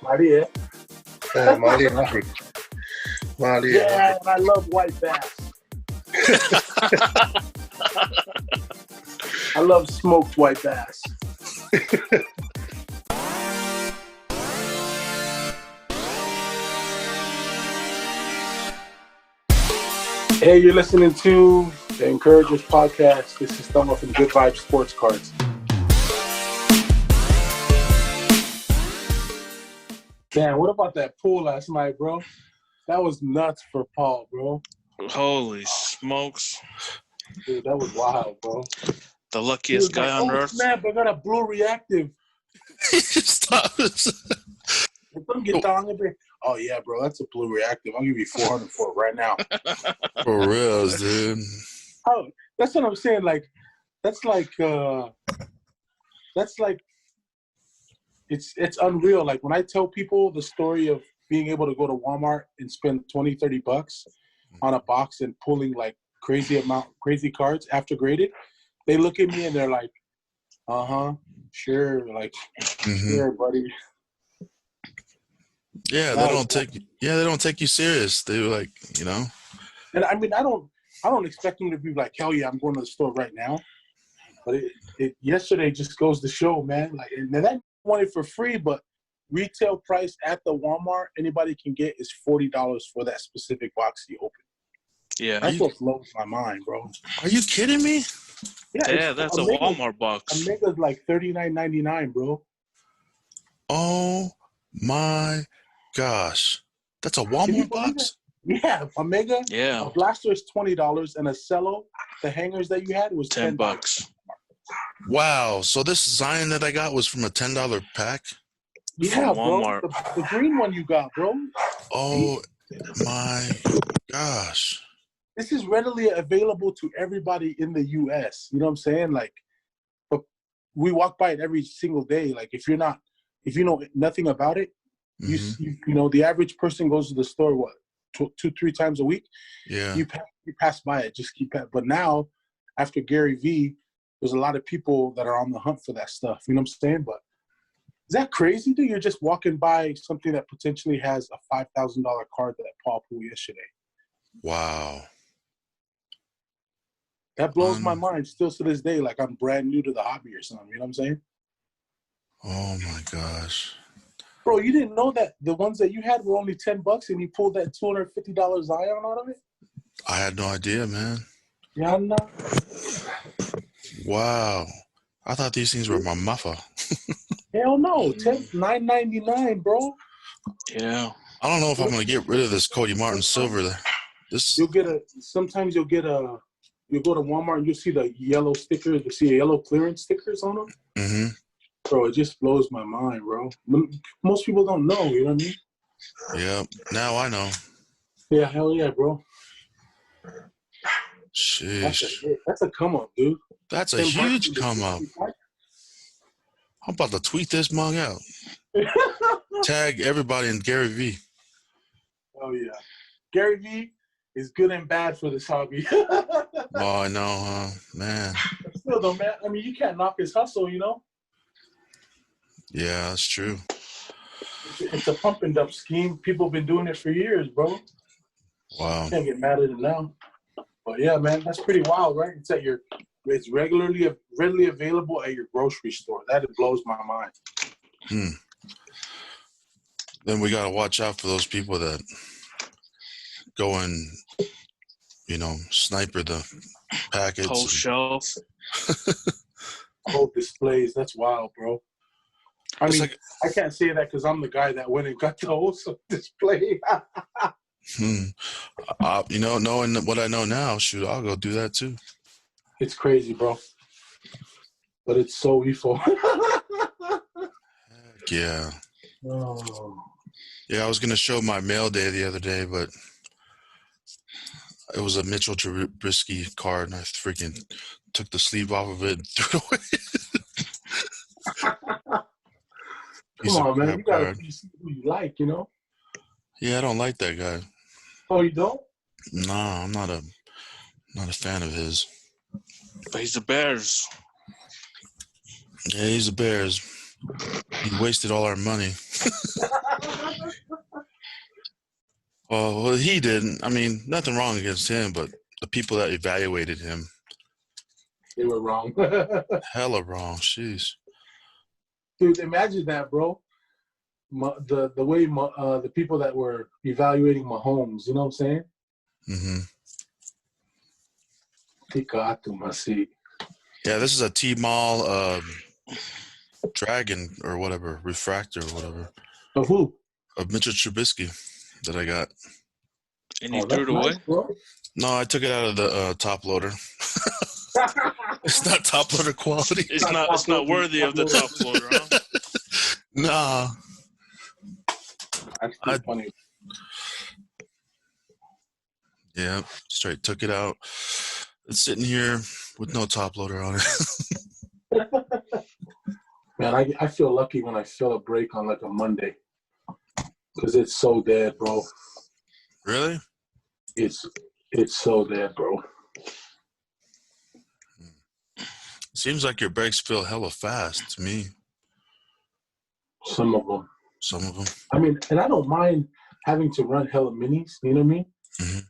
Maria. Maria. Maria. Yeah, and I love white bass. I love smoked white bass. Hey, you're listening to the Encouragers Podcast. This is Tonga from Good Vibes Sports Cards. Damn, what about that pool last night, bro? That was nuts for Paul, bro. Holy smokes. Dude, that was wild, bro. The luckiest guy on earth. Snap, I got a blue reactive. Stop. Oh, yeah, bro, that's a blue reactive. I'll give you 400 for it right now. For real, dude. Oh, that's what I'm saying. Like, it's unreal. Like, when I tell people the story of being able to go to Walmart and spend $20-$30 on a box and pulling like crazy cards after graded, they look at me and they're like, sure, like, sure, buddy. Yeah, they don't take you serious. They were like, you know. And I mean, I don't expect them to be like, hell yeah, I'm going to the store right now. But it yesterday just goes to show, man. Like, and that want it for free, but retail price at the Walmart anybody can get is $40 for that specific box you open. Yeah, that's what blows my mind, bro. Are you kidding me? Yeah, that's a Walmart box. Omega's like $39.99, bro. Oh my gosh, that's a Walmart box. Yeah, Omega. Yeah, a blaster is $20, and a cello, the hangers that you had was $10. Wow, so this Zion that I got was from a $10 pack. Yeah, bro. The green one you got, bro. Oh my gosh. This is readily available to everybody in the U.S. You know what I'm saying? Like, but we walk by it every single day. Like, if you know nothing about it, you know, the average person goes to the store, what, 2-3 times a week? Yeah. You pass by it, just keep it. But now, after Gary Vee, there's a lot of people that are on the hunt for that stuff. You know what I'm saying? But is that crazy, dude? You're just walking by something that potentially has a $5,000 card that Paul pulled yesterday. Wow. That blows my mind still to this day. Like, I'm brand new to the hobby or something. You know what I'm saying? Oh, my gosh. Bro, you didn't know that the ones that you had were only $10 and you pulled that $250 Zion out of it? I had no idea, man. Yeah, no. Wow. I thought these things were my muffa. Hell no. $9.99, bro. Yeah. I don't know if I'm going to get rid of this Cody Martin silver there. Sometimes you'll go to Walmart and you'll see the yellow stickers, you'll see yellow clearance stickers on them. Mm-hmm. Bro, it just blows my mind, bro. Most people don't know, you know what I mean? Yeah, now I know. Yeah, hell yeah, bro. Sheesh. That's a come up, dude. That's a huge come up. I'm about to tweet this mug out. Tag everybody in Gary Vee. Oh, yeah. Gary Vee is good and bad for this hobby. Oh, I know, huh? Man. Still, though, man, I mean, you can't knock his hustle, you know? Yeah, that's true. It's a pump and dump scheme. People have been doing it for years, bro. Wow. You can't get mad at it now. But, yeah, man, that's pretty wild, right? It's readily available at your grocery store. That blows my mind. Then we got to watch out for those people that go and, you know, sniper the packets. Whole shelf. Whole displays. That's wild, bro. I mean, I can't say that because I'm the guy that went and got the whole display. You know, knowing what I know now, shoot, I'll go do that too. It's crazy, bro. But it's so evil. Yeah. Oh. Yeah, I was going to show my mail day the other day, but it was a Mitchell Trubisky card, and I freaking took the sleeve off of it and threw it away. Come on, man. You got to see who you like, you know? Yeah, I don't like that guy. Oh, you don't? No, I'm not a fan of his. But he's the Bears. Yeah, he's the Bears. He wasted all our money. Well, he didn't. I mean, nothing wrong against him, but the people that evaluated him, They were wrong. hella wrong. Jeez. Dude, imagine that, bro. The way the people that were evaluating Mahomes, you know what I'm saying? Mm-hmm. Yeah, this is a T-Mall Dragon or whatever, Refractor or whatever. Of who? Of Mitchell Trubisky that I got. And you threw it away? Nice, bro. No, I took it out of the top loader. It's not top loader quality. It's not worthy of the top loader, huh? Nah. That's pretty funny. Yeah, straight took it out. It's sitting here with no top loader on it. Man, I feel lucky when I feel a break on like a Monday. Because it's so dead, bro. Really? It's so dead, bro. Seems like your brakes feel hella fast to me. Some of them. Some of them. I mean, and I don't mind having to run hella minis. You know what I mean? Mm-hmm.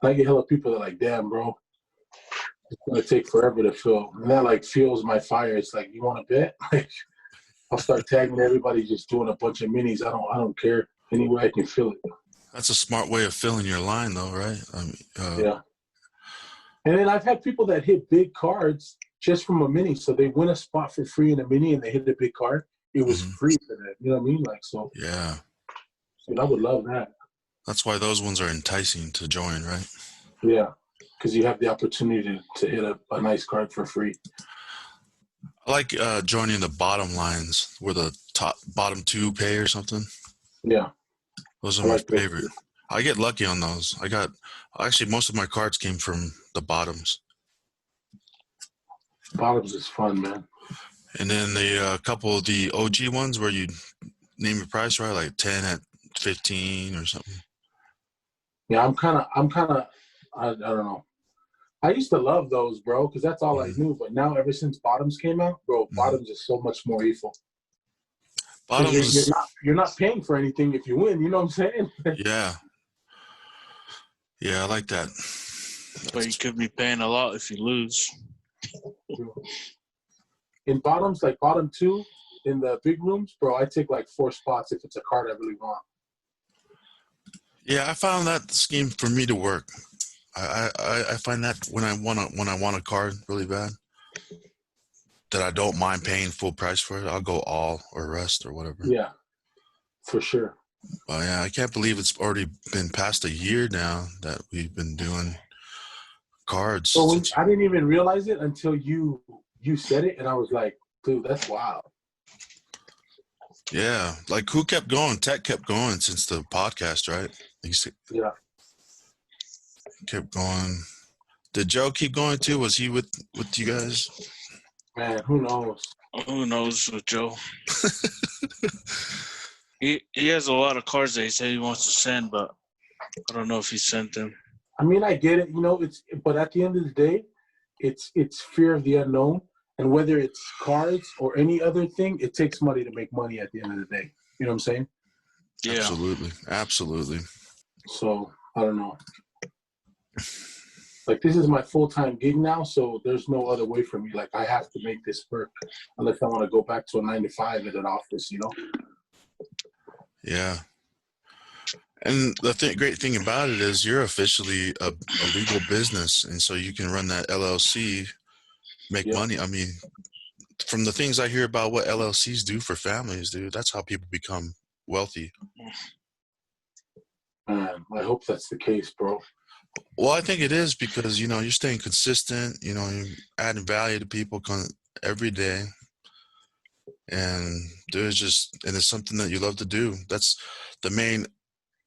I get hella people that are like, damn, bro, it's gonna take forever to fill. And that like fuels my fire. It's like, you want to bet? Like, I'll start tagging everybody just doing a bunch of minis. I don't care. Any way I can fill it. That's a smart way of filling your line, though, right? I mean, yeah. And then I've had people that hit big cards just from a mini. So they win a spot for free in a mini and they hit a big card. It was free for that. You know what I mean? Like, so. Yeah. Dude, I would love that. That's why those ones are enticing to join, right? Yeah. Because you have the opportunity to hit a nice card for free. I like joining the bottom lines where the bottom two pay or something. Yeah. Those are my favorite. I get lucky on those. Actually, most of my cards came from the bottoms. Bottoms is fun, man. And then the couple of the OG ones where you name your price right, like 10 at 15 or something. Yeah, I'm kind of, I don't know. I used to love those, bro, because that's all I knew. But now, ever since Bottoms came out, bro, Bottoms is so much more evil. Bottoms, you're not paying for anything if you win. You know what I'm saying? Yeah. Yeah, I like that. But you could be paying a lot if you lose. In Bottoms, like bottom two, in the big rooms, bro, I take like 4 spots if it's a card I really want. Yeah, I found that scheme for me to work. I find that when I want a card really bad, that I don't mind paying full price for it, I'll go all or rest or whatever. Yeah, for sure. But yeah, I can't believe it's already been past a year now that we've been doing cards. Well, I didn't even realize it until you said it, and I was like, dude, that's wild. Yeah, like who kept going? Tech kept going since the podcast, right? Yeah. Kept going. Did Joe keep going too? Was he with you guys? Man, who knows? Who knows with Joe? He has a lot of cards that he said he wants to send, but I don't know if he sent them. I mean, I get it, you know. But at the end of the day, it's fear of the unknown, and whether it's cards or any other thing, it takes money to make money at the end of the day. You know what I'm saying? Yeah, absolutely. So I don't know. Like, this is my full-time gig now, so there's no other way for me. Like, I have to make this work unless I want to go back to a 9-to-5 at an office, you know? Yeah. And the great thing about it is you're officially a legal business, and so you can run that LLC, make money. I mean, from the things I hear about what LLCs do for families, dude, that's how people become wealthy. Man, I hope that's the case, bro. Well, I think it is because, you're staying consistent, you're adding value to people every day. And it's something that you love to do. That's the main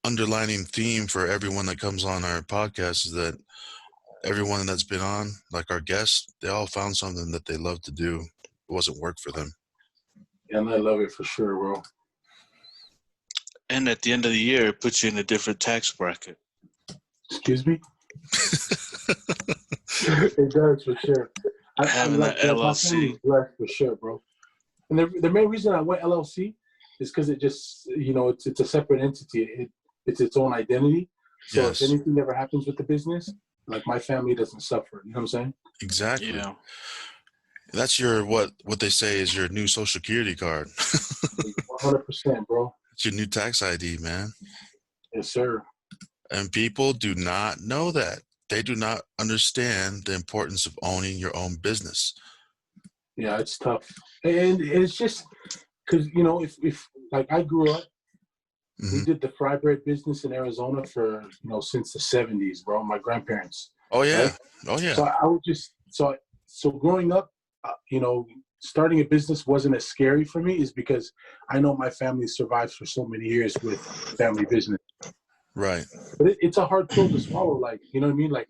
underlining theme for everyone that comes on our podcast, is that everyone that's been on, like our guests, they all found something that they love to do. It wasn't work for them. Yeah, and I love it for sure, bro. and at the end of the year, it puts you in a different tax bracket. Excuse me? It does, for sure. Having that LLC. Blessed for sure, bro. And the main reason I went LLC is because it just, it's a separate entity. It's its own identity. So Yes. if anything ever happens with the business, like my family doesn't suffer. You know what I'm saying? Exactly. Yeah. That's your what they say is your new social security card. 100%, bro. It's your new tax ID, man. Yes, sir. And people do not know that. They do not understand the importance of owning your own business. Yeah, it's tough. And it's just because, if like I grew up, we Mhm. did the fry bread business in Arizona for, since the 70s, bro, my grandparents. Oh yeah. Right? Oh yeah. So I would just, so growing up, starting a business wasn't as scary for me is because I know my family survived for so many years with family business. Right. But it's a hard pill to swallow. Like, you know what I mean? Like,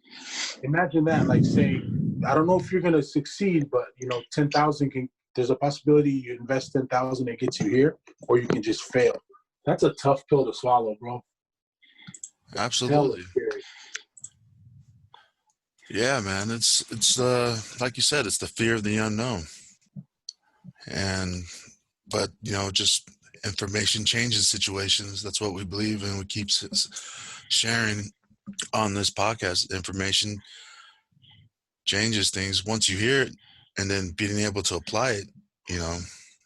imagine that, like saying, I don't know if you're going to succeed, but 10,000 there's a possibility you invest 10,000, it gets you here, or you can just fail. That's a tough pill to swallow, bro. Absolutely. Hella scary. Yeah, man. It's like you said, it's the fear of the unknown. But just information changes situations. That's what we believe in. We keep sharing on this podcast. Information changes things once you hear it, and then being able to apply it,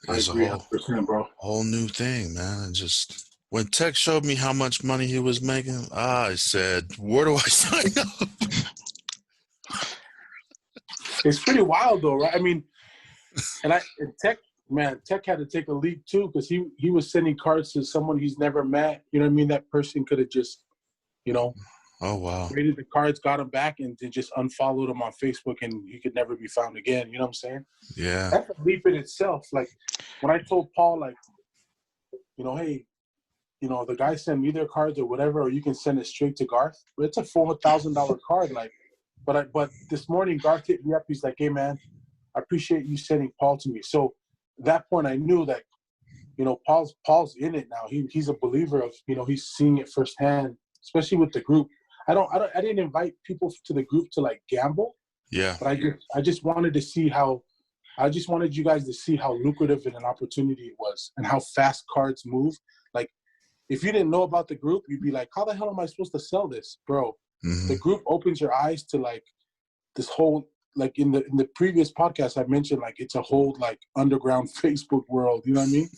I is a agree 100%, bro. whole new thing, man. And just when Tech showed me how much money he was making, I said, "Where do I sign up?" It's pretty wild, though, right? I mean, and Tech had to take a leap too, because he was sending cards to someone he's never met. You know what I mean? That person could have just, Oh wow. rated the cards, got him back, and then just unfollowed him on Facebook, and he could never be found again. You know what I'm saying? Yeah. That's a leap in itself. Like when I told Paul, like, hey, the guy sent me their cards or whatever, or you can send it straight to Garth. But it's a $4,000 card. Like, but this morning Garth hit me up. He's like, "Hey man, I appreciate you sending Paul to me." So at that point I knew that, Paul's in it now. He's a believer of, he's seeing it firsthand, especially with the group. I didn't invite people to the group to like gamble, Yeah. but I just wanted to see I just wanted you guys to see how lucrative and an opportunity it was and how fast cards move. Like, if you didn't know about the group, you'd be like, how the hell am I supposed to sell this? Bro, Mm-hmm. the group opens your eyes to like this whole, like in the previous podcast I mentioned, like it's a whole like underground Facebook world. You know what I mean?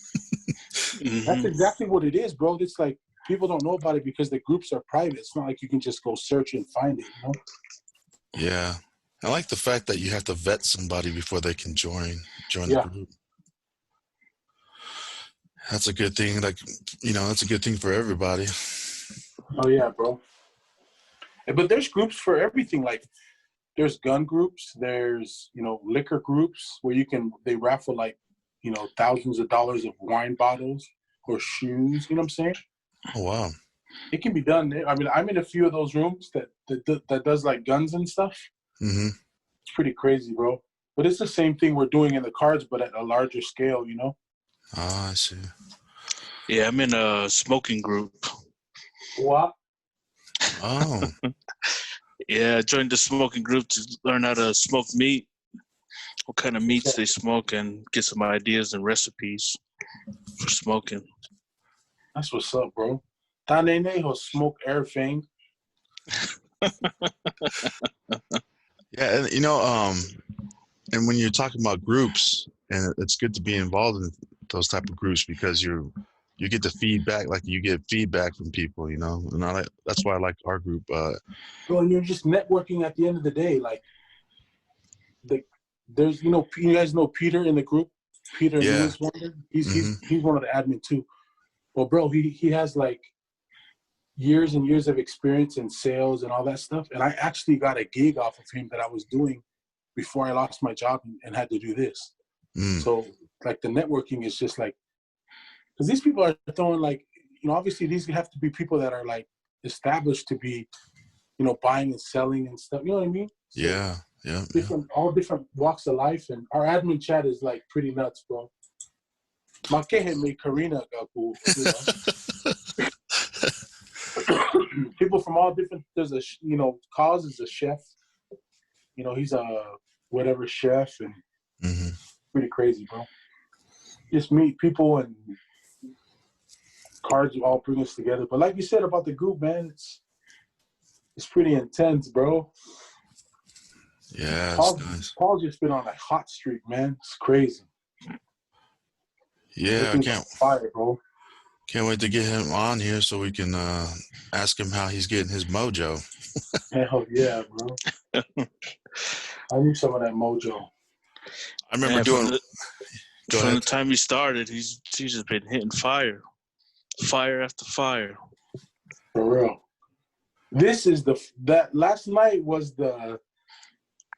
Mm-hmm. That's exactly what it is, bro. It's like people don't know about it because the groups are private. It's not like you can just go search and find it, Yeah. I like the fact that you have to vet somebody before they can join Yeah. the group. That's a good thing. Like, that's a good thing for everybody. Oh yeah, bro. But there's groups for everything. Like there's gun groups, there's, liquor groups where they raffle like, thousands of dollars of wine bottles or shoes. You know what I'm saying? Oh wow. It can be done. I mean, I'm in a few of those rooms that does like guns and stuff. Mm-hmm. It's pretty crazy, bro. But it's the same thing we're doing in the cards, but at a larger scale, Ah, I see. Yeah, I'm in a smoking group. What? Oh. Yeah, I joined the smoking group to learn how to smoke meat, what kind of meats they smoke, and get some ideas and recipes for smoking. That's what's up, bro. Tanene smoke everything. Yeah, and and when you're talking about groups, and it's good to be involved in those type of groups because you get the feedback, like you get feedback from people, and that's why I like our group. Bro, and you're just networking at the end of the day. Like, there's, you guys know Peter in the group, Peter Yeah. Lewis Wonder. He's one of the admin too. Well, bro, he has like years and years of experience in sales and all that stuff. And I actually got a gig off of him that I was doing before I lost my job and had to do this. Mm. So like the networking is just like, because these people are throwing like, obviously these have to be people that are like established to be, buying and selling and stuff. You know what I mean? So Yeah. all different walks of life. And our admin chat is like pretty nuts, bro. Makehe me Karina Gaku, people from all different, there's a, Cause is a chef. He's a whatever chef and Mm-hmm. pretty crazy, bro. Just meet people and cards all bring us together. But like you said about the group, man, it's pretty intense, bro. Yeah, it's nice. Paul's just been on a hot streak, man. It's crazy. Yeah, I can't fire, bro. Can't wait to get him on here so we can ask him how he's getting his mojo. Hell yeah, bro. I need some of that mojo. I remember doing. From the time he started, he's just been hitting fire after fire. For real. This is that last night was the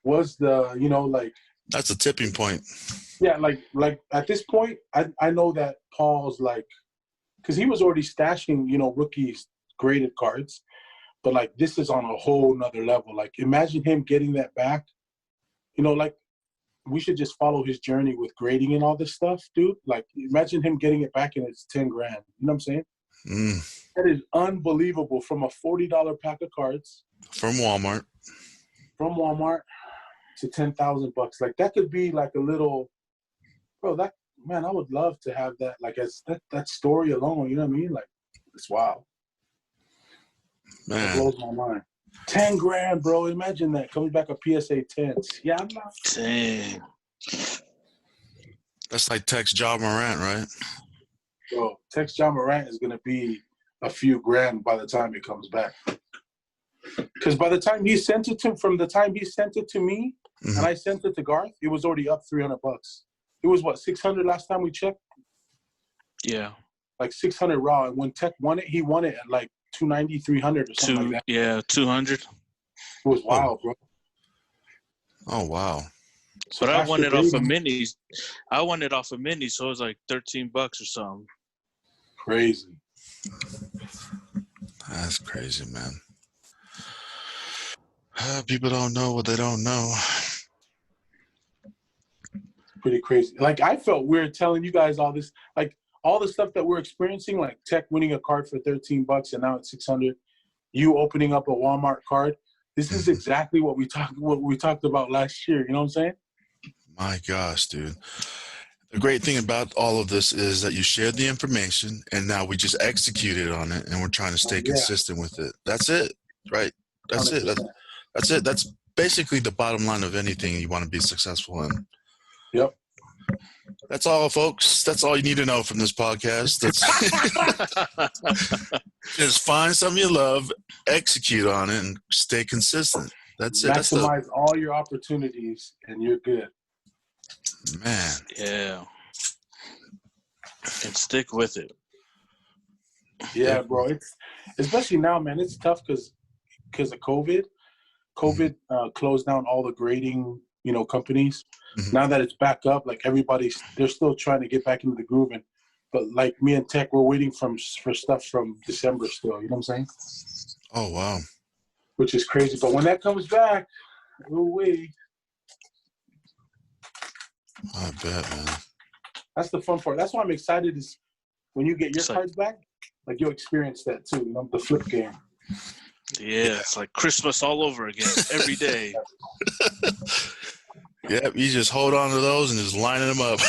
you know, like, that's a tipping point. Yeah, like at this point, I know that Paul's like, because he was already stashing, you know, rookies graded cards, but like this is on a whole nother level. Like imagine him getting that back. You know, like we should just follow his journey with grading and all this stuff, dude. Like imagine him getting it back and it's 10 grand. You know what I'm saying? That is unbelievable. From a $40 pack of cards from Walmart to $10,000 bucks. Like that could be like a little, bro. That, man, I would love to have that. Like as that story alone. You know what I mean? Like it's wild. Man, it blows my mind. 10 grand, bro. Imagine that coming back a PSA 10s. Yeah, I'm not. Dang. That's like Tex Ja Morant, right? Bro, Tex Ja Morant is gonna be a few grand by the time it comes back. Because by the time he sent it to, from the time he sent it to me, and I sent it to Garth, it was already up $300. It was what, 600 last time we checked? Yeah. Like 600 raw. And when Tech won it, he won it at like 290, 300 or something like that. Yeah, 200. It was wild, bro. Oh, wow. So but I won it off of minis. I won it off of minis, so it was like $13 or something. Crazy. That's crazy, man. People don't know what they don't know. Pretty crazy. Like I felt weird telling you guys all this, like all the stuff that we're experiencing, like Tech winning a card for $13 and now it's 600. You opening up a Walmart card. This is exactly what we talked about last year. You know what I'm saying? My gosh, dude. The great thing about all of this is that you shared the information and now we just executed on it and we're trying to stay consistent with it. That's it, right? That's 100%. That's it. That's basically the bottom line of anything you want to be successful in. Yep. That's all, folks. That's all you need to know from this podcast. Just find something you love, execute on it, and stay consistent. That's it. Maximize all your opportunities, and you're good. Man. Yeah. And stick with it. Yeah, bro. It's especially now, man. It's tough because of COVID. COVID closed down all the grading, you know, companies. Now that it's back up, like they're still trying to get back into the groove. But like me and Tech, we're waiting for stuff from December still. You know what I'm saying? Oh, wow. Which is crazy. But when that comes back, ooh-wee. I bet, man. That's the fun part. That's why I'm excited is when you get your cards back, like you'll experience that too, you know, the flip game. Yeah, it's like Christmas all over again, every day. Yeah, you just hold on to those and just lining them up.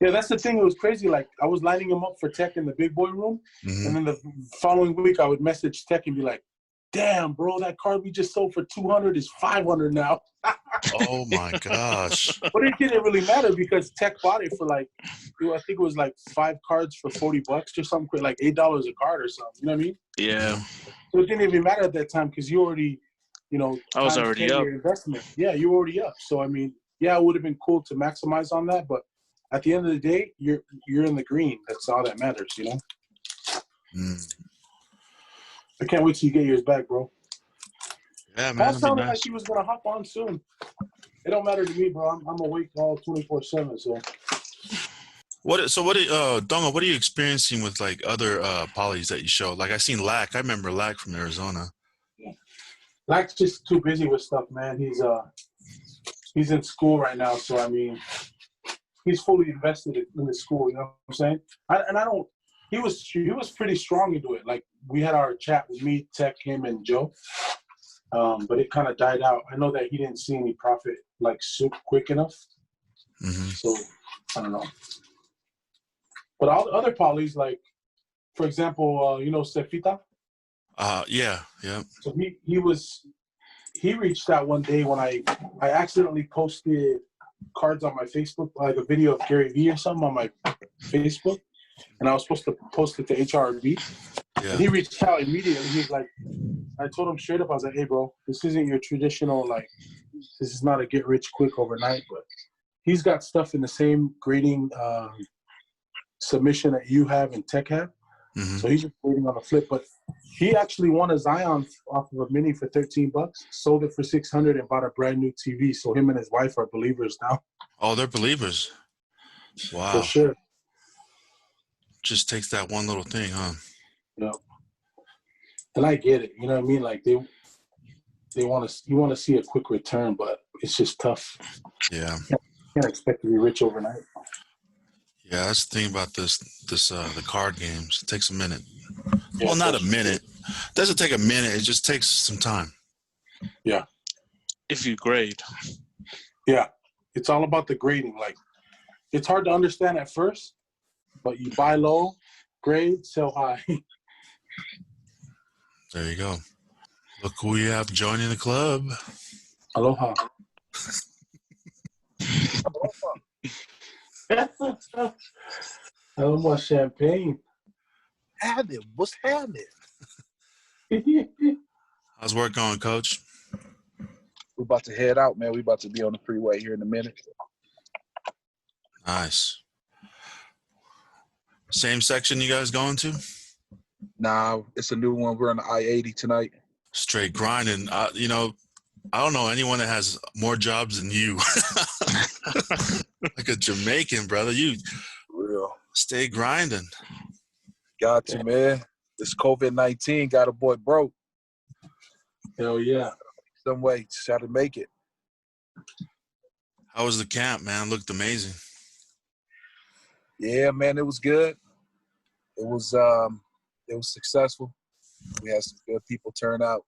Yeah, that's the thing. It was crazy. Like, I was lining them up for Tech in the big boy room, and then the following week I would message Tech and be like, damn, bro, that card we just sold for 200 is 500 now. Oh, my gosh. But it didn't really matter because Tech bought it for like, I think it was like 5 cards for $40 or something, like $8 a card or something. You know what I mean? Yeah. So it didn't even matter at that time because you already, you know, I was already up. Your investment. Yeah, you were already up. So, I mean, yeah, it would have been cool to maximize on that. But at the end of the day, you're in the green. That's all that matters, you know? I can't wait till you get yours back, bro. Yeah, man. That sounded like he was going to hop on soon. It don't matter to me, bro. I'm awake all 24/7, so. Tonga, what are you experiencing with like other polys that you show? Like I seen Lack. I remember Lack from Arizona. Yeah. Lack's just too busy with stuff, man. He's in school right now, so I mean, he's fully invested in the school. You know what I'm saying? He was pretty strong into it. Like we had our chat with me, Tech, him, and Joe, but it kind of died out. I know that he didn't see any profit like super quick enough, so I don't know. But all the other polys, like for example, you know, Cefita. Yeah. So he reached out one day when I accidentally posted cards on my Facebook, like a video of Gary Vee or something on my Facebook, and I was supposed to post it to HRV. Yeah. And he reached out immediately. He was like, I told him straight up, I was like, hey, bro, this isn't your traditional, like, this is not a get rich quick overnight, but he's got stuff in the same grading submission that you have and Tech have. Mm-hmm. So he's just waiting on a flip. But he actually won a Zion off of a Mini for $13, sold it for $600, and bought a brand new TV. So him and his wife are believers now. Oh, they're believers. Wow. For sure. Just takes that one little thing, huh? Yeah. And I get it. You know what I mean? Like you want to see a quick return, but it's just tough. Yeah. You can't expect to be rich overnight. Yeah, that's the thing about the card games. It takes a minute. Yeah, Well, not a minute. It doesn't take a minute. It just takes some time. Yeah. If you grade. Yeah. It's all about the grading. Like, it's hard to understand at first, but you buy low, grade, sell high. There you go. Look who we have joining the club. Aloha. No more champagne. Happening? What's happening? How's work going, Coach? We're about to head out, man. We're about to be on the freeway here in a minute. Nice. Same section you guys going to? Nah, it's a new one. We're on the I-80 tonight. Straight grinding. You know, I don't know anyone that has more jobs than you. Like a Jamaican, brother. You Real. stay grinding. Got to, man. This COVID-19 got a boy broke. Hell yeah. Some way. Just had to make it. How was the camp, man? Looked amazing. Yeah, man, it was good. It was successful. We had some good people turn out.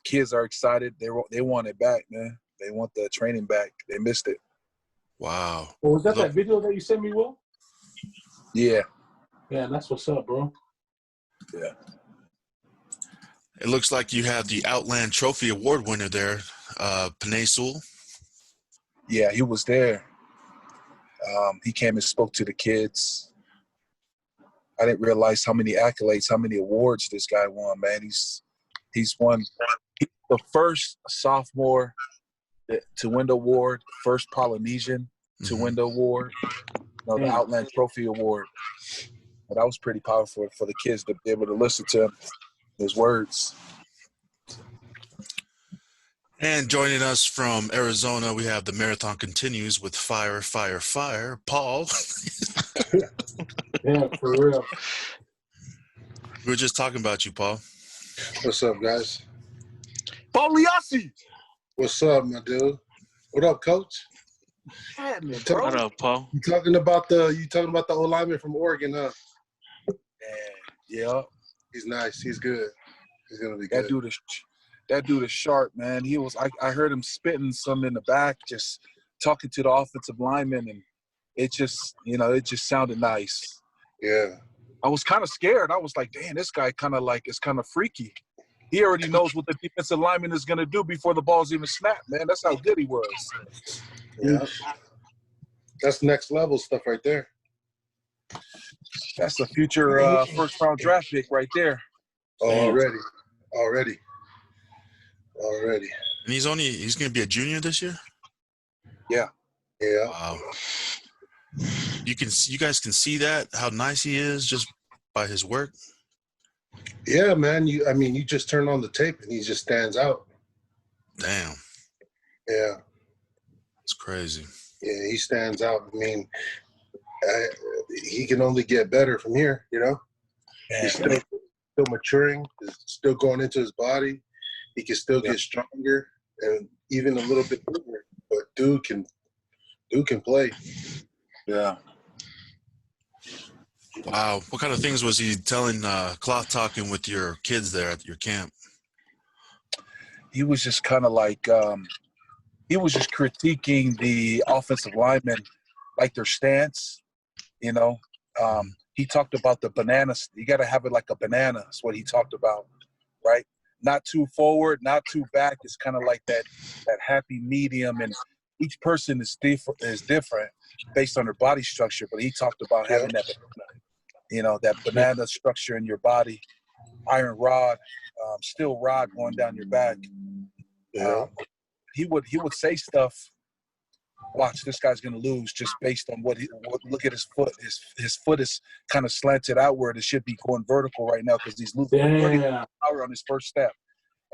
Kids are excited. They want it back, man. They want the training back. They missed it. Wow. Well, was that that video that you sent me, Will? Yeah. Yeah, that's what's up, bro. Yeah. It looks like you have the Outland Trophy Award winner there, Panay Sewell. Yeah, he was there. He came and spoke to the kids. I didn't realize how many accolades, how many awards this guy won, man. He's won the first sophomore to win the award, first Polynesian to win the award, the Outland Trophy Award. And that was pretty powerful for the kids to be able to listen to his words. And joining us from Arizona, we have the Marathon Continues with Fire, Fire, Fire, Paul. Yeah, for real. We were just talking about you, Paul. What's up, guys? Pauliasi! What's up, my dude? What up, Coach? Happening, bro? What up, Paul? You talking about the old lineman from Oregon, huh? Yeah. He's nice. He's good. He's gonna be good. That dude is sharp, man. I heard him spitting some in the back, just talking to the offensive lineman, and it just sounded nice. Yeah. I was kind of scared. I was like, damn, this guy is kind of freaky. He already knows what the defensive lineman is gonna do before the ball's even snapped, man. That's how good he was. Yeah. That's next level stuff right there. That's a future first round draft pick right there. Already. And he's going to be a junior this year? Yeah. Yeah. Wow. You guys can see that, how nice he is just by his work? Yeah, man. You just turn on the tape and he just stands out. Damn. Yeah. It's crazy. Yeah, he stands out. I mean, he can only get better from here, you know? He's still maturing. He's still going into his body. He can still get stronger and even a little bit bigger. But dude can play. Yeah. Wow. What kind of things was he telling, cloth talking with your kids there at your camp? He was just kind of like he was just critiquing the offensive linemen, like their stance, you know. he talked about the bananas. You got to have it like a banana. That's what he talked about, right? Not too forward, not too back. It's kind of like that happy medium, and each person is different based on their body structure. But he talked about having that, that banana structure in your body, iron rod, steel rod going down your back. He would say stuff. Watch, this guy's gonna lose just based on look at his foot. His foot is kind of slanted outward. It should be going vertical right now because he's losing power on his first step.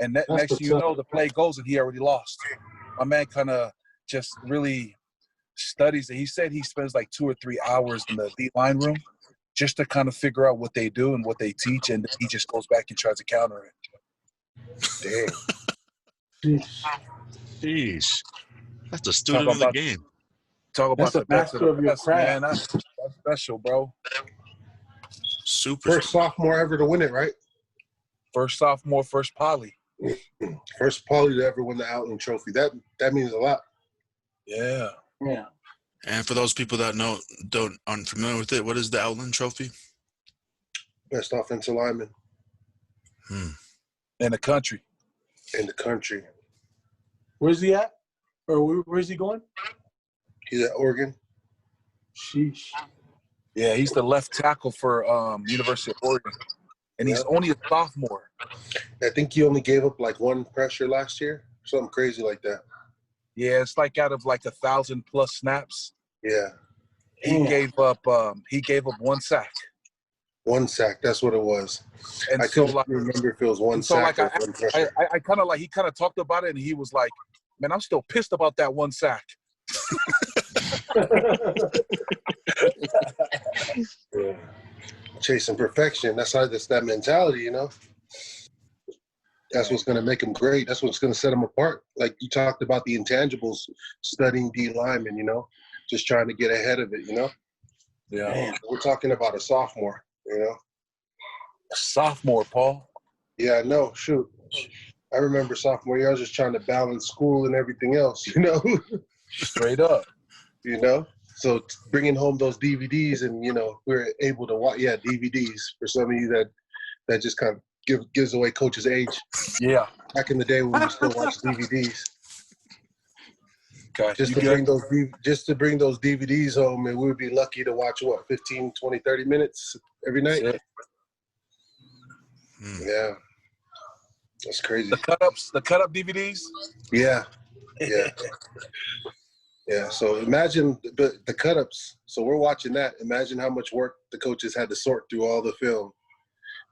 And next thing you know, the play goes and he already lost. My man kind of just really studies it. He said he spends like 2 or 3 hours in the D-line room just to kind of figure out what they do and what they teach, and he just goes back and tries to counter it. Damn. Jeez. That's a student of the game. Talk about the best of the best, man. That's special, bro. Super. First sophomore ever to win it, right? First sophomore, first poly. First poly to ever win the Outland Trophy. That means a lot. Yeah. Yeah. And for those people that aren't familiar with it, what is the Outland Trophy? Best offensive lineman In the country. in the country. Where's he at? Or where's he going? He's at Oregon. Sheesh. Yeah, he's the left tackle for University of Oregon. And he's only a sophomore. I think he only gave up like 1 pressure last year. Something crazy like that. Yeah, it's like out of like 1,000+ snaps. Yeah. He gave up 1 sack. 1 sack, that's what it was. And I couldn't remember if it was 1 sack or 1 pressure. I kind of like, he kind of talked about it and he was like, man, I'm still pissed about that 1 sack. Yeah. Chasing perfection. That's that mentality, That's what's going to make him great. That's what's going to set him apart. Like you talked about the intangibles, studying D linemen, just trying to get ahead of it, Yeah. Man, we're talking about a sophomore, A sophomore, Paul. Yeah, no, shoot. I remember sophomore year, I was just trying to balance school and everything else, Straight up. So bringing home those DVDs and, we're able to watch, DVDs for some of you that just kind of gives away coach's age. Yeah. Back in the day when we still watched DVDs. Okay. Just to bring those DVDs home, and we would be lucky to watch, 15, 20, 30 minutes every night? Yeah. That's crazy. The cut-up DVDs? Yeah. Yeah, so imagine the cut-ups. So we're watching that. Imagine how much work the coaches had to sort through all the film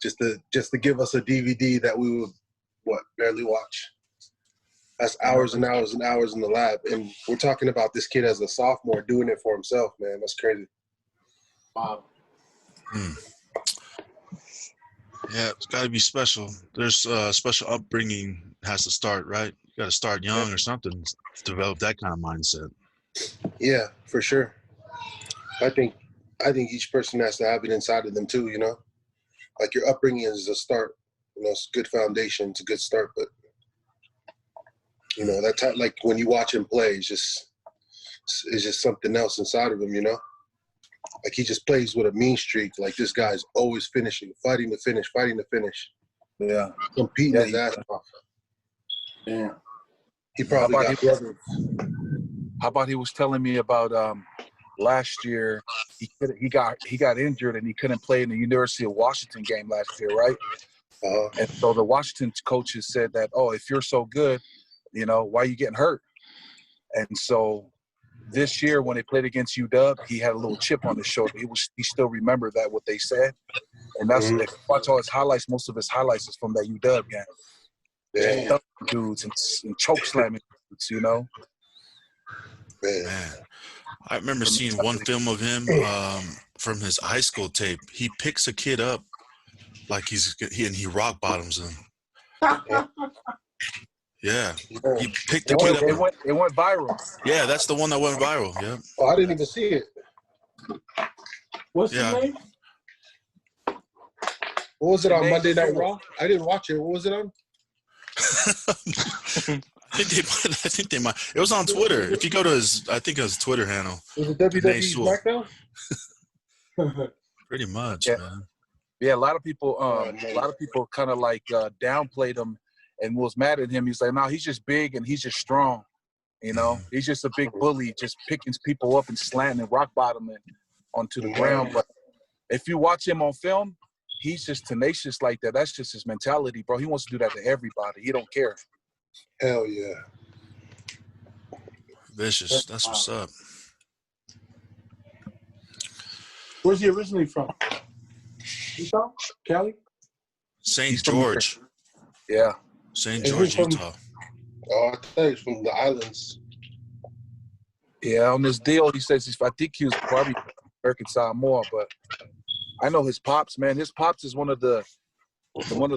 just to give us a DVD that we would, barely watch. That's hours and hours and hours in the lab. And we're talking about this kid as a sophomore doing it for himself, man. That's crazy. Wow. Yeah, it's got to be special. There's special upbringing has to start, right? You got to start young or something to develop that kind of mindset. Yeah, for sure. I think each person has to have it inside of them too, Like your upbringing is a start. It's a good foundation. It's a good start, but that time, like when you watch him play, it's just something else inside of him, Like he just plays with a mean streak. Like this guy's always finishing, fighting to finish. Yeah. Competing his ass off. Yeah. He probably got brothers. How about he was telling me about last year he got injured and he couldn't play in the University of Washington game last year, right? And so the Washington coaches said that, if you're so good, why are you getting hurt? And so this year when they played against UW, he had a little chip on his shoulder. He still remembered what they said. And that's if you watch all his highlights, most of his highlights is from that UW game. Yeah. Dudes and choke slamming dudes, Man, I remember seeing one film of him from his high school tape. He picks a kid up like he rock bottoms him. Yeah, he picked the kid up. It went viral. Yeah, that's the one that went viral. Yeah. Oh, I didn't even see it. What's his name? What was it on Monday Night Raw? I didn't watch it. What was it on? I think they might. It was on Twitter. If you go to his Twitter handle. Was it WWE SmackDown? Pretty much, Yeah. man. Yeah, a lot of people Right. kind of like downplayed him and was mad at him. He's like, no, he's just big and he's just strong. You know, he's just a big bully, just picking people up and slanting and rock bottoming onto the ground. But if you watch him on film, he's just tenacious like that. That's just his mentality, bro. He wants to do that to everybody. He don't care. Hell yeah. Vicious. That's what's up. Where's he originally from? Utah? Cali? St. He's from George. Yeah. St. Is he George, from- Utah. Oh, I thought he's from the islands. Yeah, on this deal, he says I think he was probably American Samoa, but I know his pops, man. His pops is one of the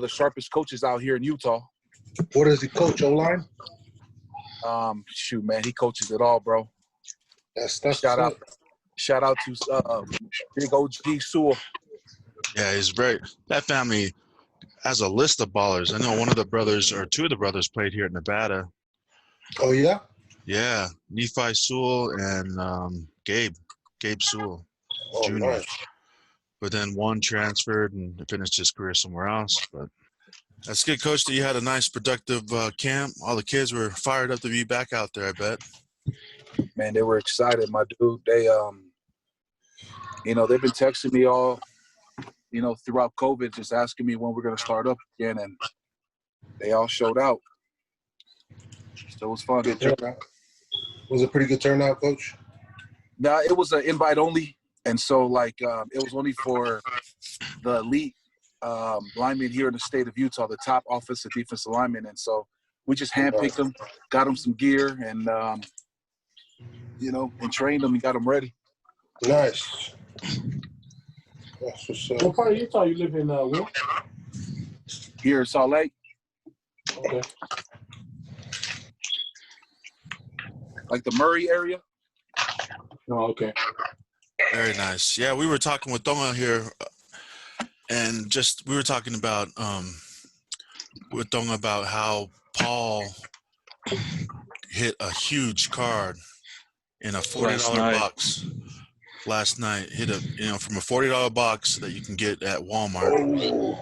sharpest coaches out here in Utah. What does he coach? O-line? Shoot, man, he coaches it all, bro. That's Shout out to Big OG Sewell. Yeah, he's very. That family has a list of ballers. I know one of the brothers or two of the brothers played here at Nevada. Oh, yeah? Yeah, Nephi Sewell and Gabe Sewell Oh, Jr. nice. But then one transferred and finished his career somewhere else. But that's good, Coach, that you had a nice, productive camp. All the kids were fired up to be back out there, I bet. Man, they were excited, my dude. They they've been texting me all, throughout COVID, just asking me when we're gonna start up again, and they all showed out. So it was fun. Good turnout. Was it a pretty good turnout, Coach? Now it was an invite only, and so it was only for the elite linemen here in the state of Utah, the top offensive defensive linemen, and so we just handpicked them, got them some gear, and and trained them and got them ready. Nice. That's what's up. What part of Utah you live in, Will? Here in Salt Lake, Okay. like the Murray area. Oh, okay. Very nice. Yeah, we were talking with Tonga here, and we were talking about with Tonga about how Paul hit a huge card in a $40 box last night. Hit from a $40 box that you can get at Walmart. Oh,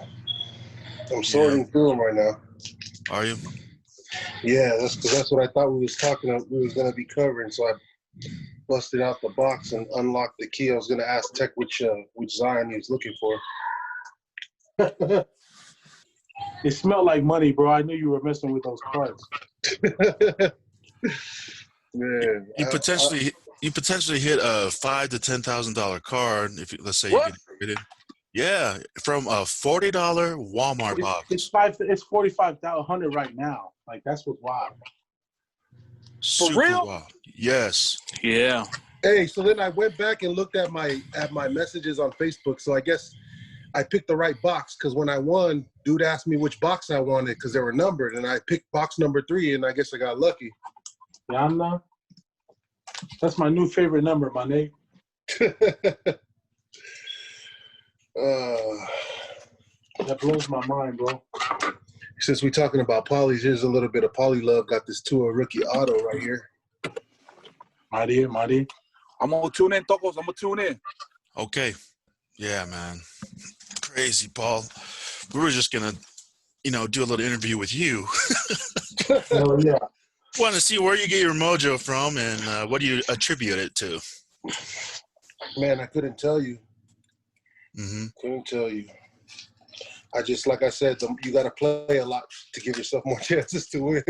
I'm sorting through them right now. Are you? Yeah, that's what I thought we was gonna be covering. So I busted out the box and unlocked the key. I was gonna ask Tech which Zion he was looking for. It smelled like money, bro. I knew you were messing with those cards. Man, You potentially hit a $5,000 to $10,000 card if let's say you get it. Yeah, from a $40 Walmart box. It's 45,100 right now. Like, that's what's wild. Super real? wild. Yes. Yeah. hey, so then I went back and looked at my messages on Facebook. So I guess I picked the right box because when I won, dude asked me which box I wanted because they were numbered, and I picked box number 3, and I guess I got lucky. Yeah, that's my new favorite number, my name. That blows my mind, bro. Since we're talking about polys, here's a little bit of poly love. Got this Tua rookie auto right here. Mighty. I'm gonna tune in, Tocos. I'm gonna tune in. Okay. Yeah, man. Crazy, Paul. We were just gonna, do a little interview with you. Hell yeah. Want to see where you get your mojo from and what do you attribute it to? Man, I couldn't tell you. Mm-hmm. Couldn't tell you. I just, like I said, you got to play a lot to give yourself more chances to win.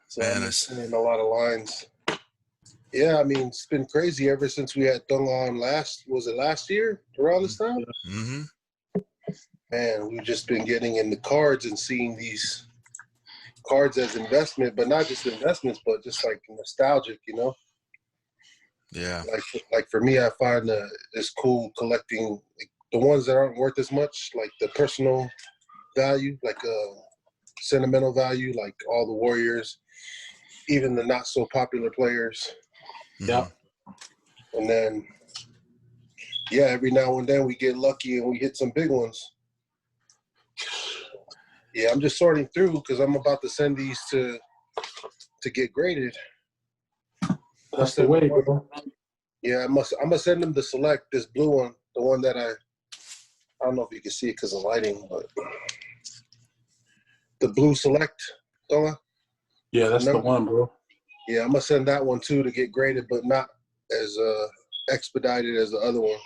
So Man, I'm seeing a lot of lines. Yeah, I mean, it's been crazy ever since we had Tonga on last year around this time? Mm-hmm. Man, we've just been getting in the cards and seeing these cards as investment, but not just investments, but just like nostalgic, Yeah. Like for me, I find it's cool collecting the ones that aren't worth as much, like the personal value, like sentimental value, like all the Warriors, even the not so popular players. Mm-hmm. Yeah. And then, yeah, every now and then we get lucky and we hit some big ones. Yeah, I'm just sorting through because I'm about to send these to get graded. That's the way, bro. Yeah, I'm gonna send him the select, this blue one, the one that I don't know if you can see it because of lighting, but the blue select, Tonga. Yeah, that's the one, bro. Yeah, I'm gonna send that one too to get graded, but not as expedited as the other one.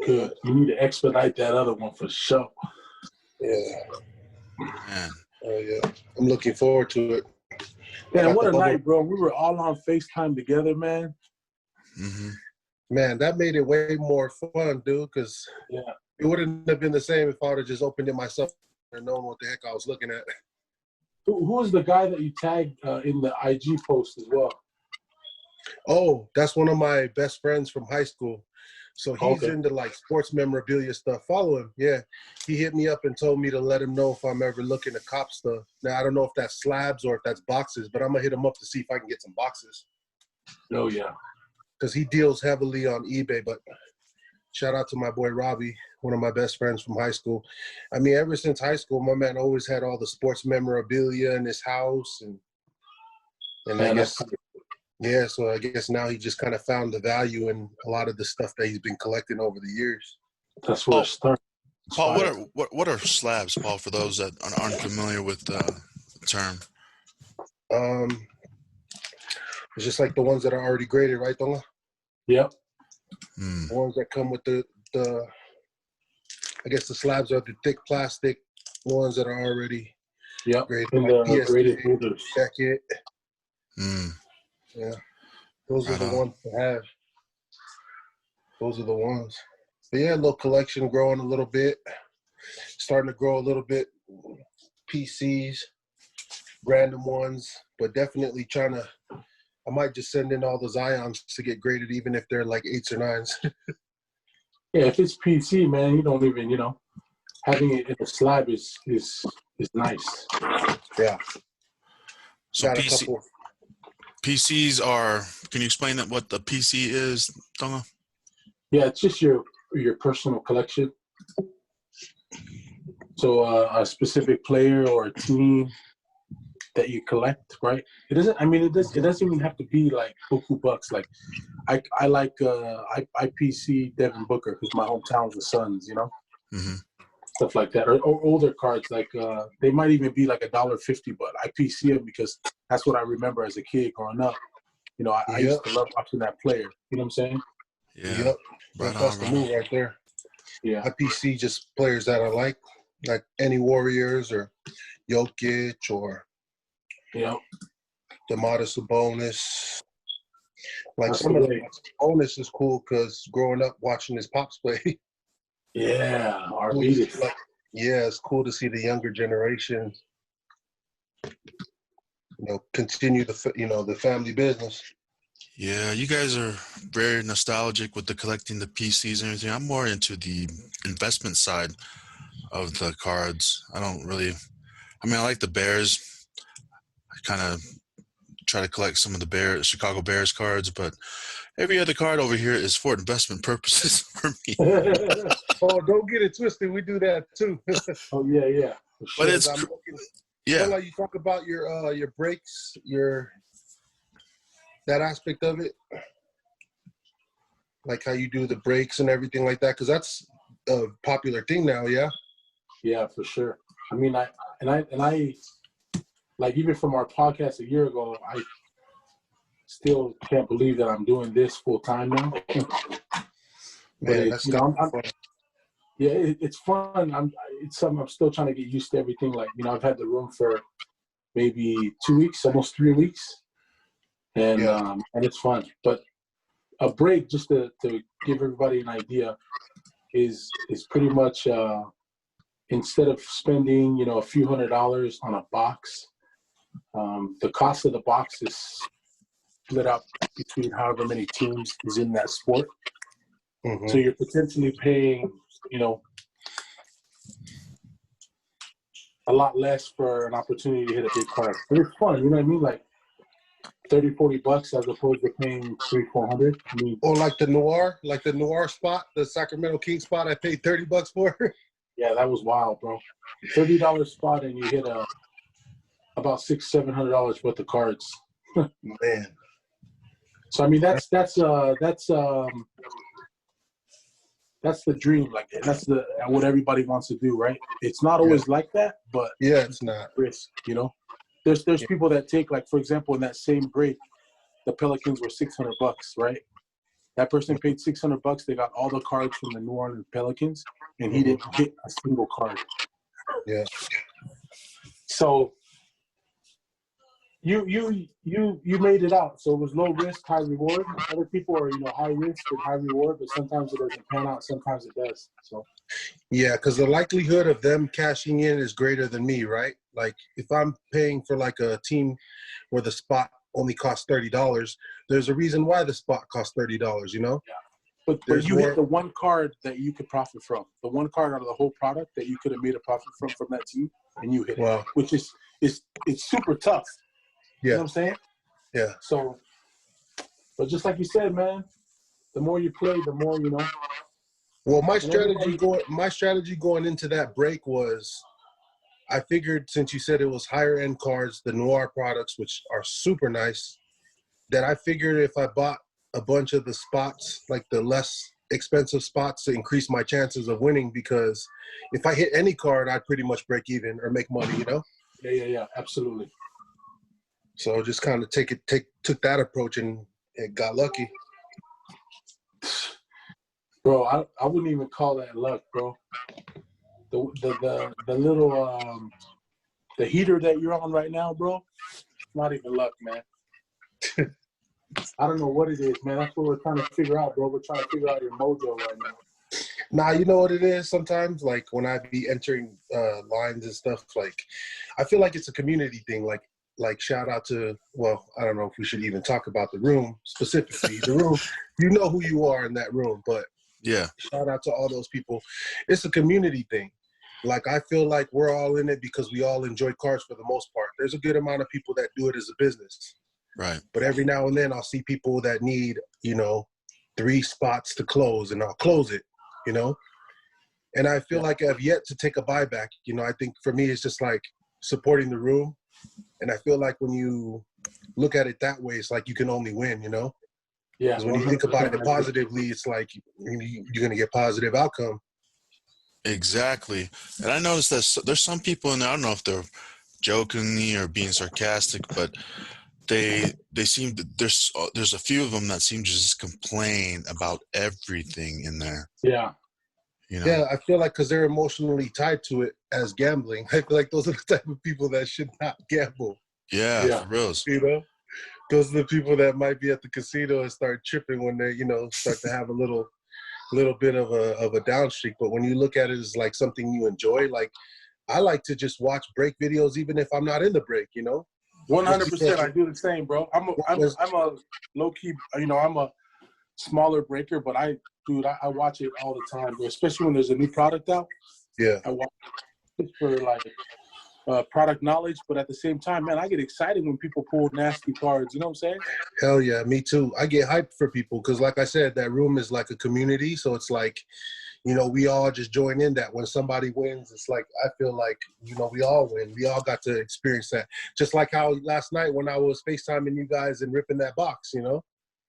Good. You need to expedite that other one for sure. Yeah. Man. Oh yeah. I'm looking forward to it. Man, what a night, bro. We were all on FaceTime together, man. Mm-hmm. Man, that made it way more fun, dude, because it wouldn't have been the same if I would have just opened it myself and known what the heck I was looking at. Who was the guy that you tagged in the IG post as well? Oh, that's one of my best friends from high school. So he's into like sports memorabilia stuff. Follow him. Yeah. He hit me up and told me to let him know if I'm ever looking to cop stuff. Now, I don't know if that's slabs or if that's boxes, but I'm going to hit him up to see if I can get some boxes. Oh, yeah. Because he deals heavily on eBay. But shout out to my boy Robbie, one of my best friends from high school. I mean, ever since high school, my man always had all the sports memorabilia in his house. And man, I guess... Yeah, so I guess now he just kind of found the value in a lot of the stuff that he's been collecting over the years. That's where it started. Paul, what are slabs, Paul, for those that aren't familiar with the term? It's just like the ones that are already graded, right, Tonga? Yep. The ones that come with the I guess the slabs are the thick plastic ones that are already graded. In the graded holders. Jacket. Yeah, those Right are the on. ones to have. Those are the ones. But yeah, a little collection growing a little bit. Starting to grow a little bit. PCs, random ones, but definitely trying to. I might just send in all those ions to get graded, even if they're like 8s or 9s. Yeah, if it's PC, man, you don't even, having it in a slab is nice. Yeah. So PCs are. Can you explain that what the PC is, Tonga? Yeah, it's just your personal collection. So a specific player or a team that you collect, right? It doesn't. I mean, it doesn't even have to be like buku bucks. Like I like IPC Devin Booker because my hometown's the Suns, stuff like that, or older cards like they might even be like $1.50, but IPC them because that's what I remember as a kid growing up. I used to love watching that player. You know what I'm saying? Yeah. Yep. Right That's the move right there. Yeah. IPC just players that I like any Warriors or Jokic or Notis Sabonis. Like That's some of the Sabonis is cool because growing up watching his pops play. Yeah, Arvidas. Yeah, it's cool to see the younger generation, continue the family business. Yeah, you guys are very nostalgic with the collecting the PCs and everything. I'm more into the investment side of the cards. I like the Bears. I kind of try to collect some of the Chicago Bears cards, but every other card over here is for investment purposes for me. Oh, don't get it twisted. We do that too. Oh yeah. But it's you talk about your breaks, that aspect of it, like how you do the breaks and everything like that, because that's a popular thing now. Yeah, for sure. I mean, I like even from our podcast a year ago, I still can't believe that I'm doing this full time now. But it's fun. It's something I'm still trying to get used to everything. Like, I've had the room for maybe 2 weeks, almost 3 weeks. And it's fun. But a break, just to give everybody an idea, is pretty much instead of spending, a few $100s on a box, the cost of the box is split up between however many teams is in that sport. Mm-hmm. So you're potentially paying, a lot less for an opportunity to hit a big card. But it's fun, you know what I mean? Like $30-$40 as opposed to paying $300-$400. I mean, or like the noir spot, the Sacramento King spot I paid $30 for. Yeah, that was wild, bro. $30 spot and you hit about $600-$700 worth of cards. Man. So I mean, that's the dream. Like that's what everybody wants to do, right? It's not always like that, but Yeah, it's not. risk. You know, there's people that take, like, for example, in that same break, the Pelicans were $600, right? That person paid $600. They got all the cards from the New Orleans Pelicans, and he didn't hit a single card. Yeah. So you made it out. So it was low risk, high reward. Other people are, high risk and high reward, but sometimes it doesn't pan out. Sometimes it does. So Yeah, because the likelihood of them cashing in is greater than me, right? Like if I'm paying for like a team where the spot only costs $30, there's a reason why the spot costs $30, you know? Yeah. But you hit the one card that you could profit from. The one card out of the whole product that you could have made a profit from that team, and you hit it, which is it's super tough. Yeah. You know what I'm saying? Yeah. So, but just like you said, man, the more you play, the more you know. Well, my strategy going into that break was, I figured since you said it was higher end cards, the Noir products, which are super nice, that I figured if I bought a bunch of the spots, like the less expensive spots, to increase my chances of winning, because if I hit any card, I'd pretty much break even or make money, you know? Yeah, absolutely. So just kind of took that approach and got lucky. Bro, I wouldn't even call that luck, bro. The little the heater that you're on right now, bro, not even luck, man. I don't know what it is, man. That's what we're trying to figure out, bro. We're trying to figure out your mojo right now. Nah, you know what it is sometimes? Like when I be entering lines and stuff, like I feel like it's a community thing. Like shout out to, well, I don't know if we should even talk about the room specifically. The room, you know who you are in that room, but Yeah. shout out to all those people. It's a community thing. Like I feel like we're all in it because we all enjoy cards for the most part. There's a good amount of people that do it as a business. Right. But every now and then I'll see people that need, 3 spots to close, and I'll close it, And I feel like I've yet to take a buyback. I think for me it's just like supporting the room. And I feel like when you look at it that way, it's like you can only win, Yeah. Because when you think about it positively, it's like you're going to get positive outcome. Exactly. And I noticed that there's some people in there, I don't know if they're jokingly or being sarcastic, but they seem to, there's a few of them that seem to just complain about everything in there. Yeah. Yeah, I feel like because they're emotionally tied to it as gambling. I feel like those are the type of people that should not gamble. Yeah. For reals. Those are the people that might be at the casino and start tripping when they, start to have a little bit of a down streak. But when you look at it as like something you enjoy, like I like to just watch break videos even if I'm not in the break, 100%. I do the same, bro. I'm a low key, I'm a smaller breaker, but I watch it all the time, bro. Especially when there's a new product out. Yeah. I watch it for like product knowledge, but at the same time, man, I get excited when people pull nasty cards. You know what I'm saying? Hell yeah, me too. I get hyped for people because, like I said, that room is like a community. So it's like, we all just join in that. When somebody wins, it's like I feel like, we all win. We all got to experience that. Just like how last night when I was FaceTiming you guys and ripping that box,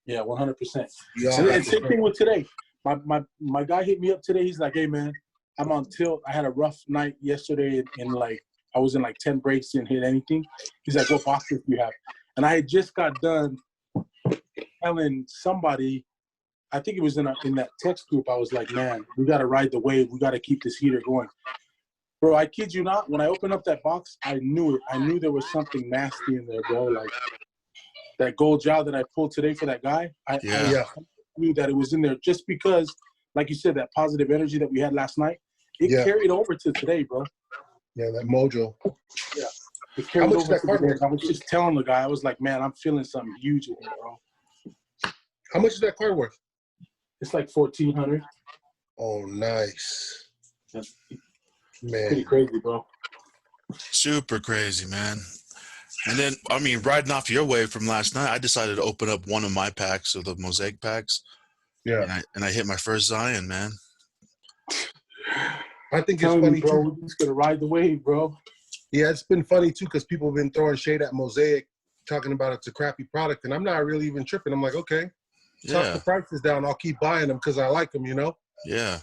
Yeah, 100%. And same thing with today. My guy hit me up today. He's like, hey, man, I'm on tilt. I had a rough night yesterday and like I was in like 10 breaks, didn't hit anything. He's like, what boxes do you have? And I had just got done telling somebody, I think it was in that text group, I was like, man, we got to ride the wave. We got to keep this heater going. Bro, I kid you not. When I opened up that box, I knew it. I knew there was something nasty in there, bro. Like that gold job that I pulled today for that guy, I knew that it was in there just because, like you said, that positive energy that we had last night, it carried over to today, bro. Yeah, that mojo. Yeah. It carried over to today. I was just telling the guy, I was like, man, I'm feeling something huge in here, bro. How much is that card worth? It's like $1,400. Oh, nice. That's man. Pretty crazy, bro. Super crazy, man. And then, riding off your wave from last night, I decided to open up one of my packs of the Mosaic packs. Yeah. And I hit my first Zion, man. I think it's funny, bro, too. We're just going to ride the wave, bro. Yeah, it's been funny, too, because people have been throwing shade at Mosaic talking about it's a crappy product, and I'm not really even tripping. I'm like, okay, talk Yeah. the prices down. I'll keep buying them because I like them, you know? Yeah.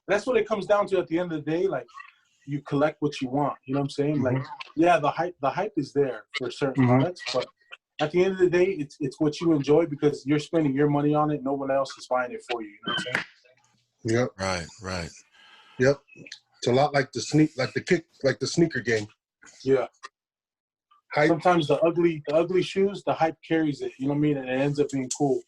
That's what it comes down to at the end of the day. Like, you collect what you want. You know what I'm saying? Mhm. Like, yeah, the hype is there for certain Mhm. products, but at the end of the day, it's what you enjoy because you're spending your money on it. No one else is buying it for you. You know what I'm saying? Yep. Right. Right. Yep. It's a lot like the sneaker game. Yeah. Hype. Sometimes the ugly shoes, the hype carries it. You know what I mean? And it ends up being cool.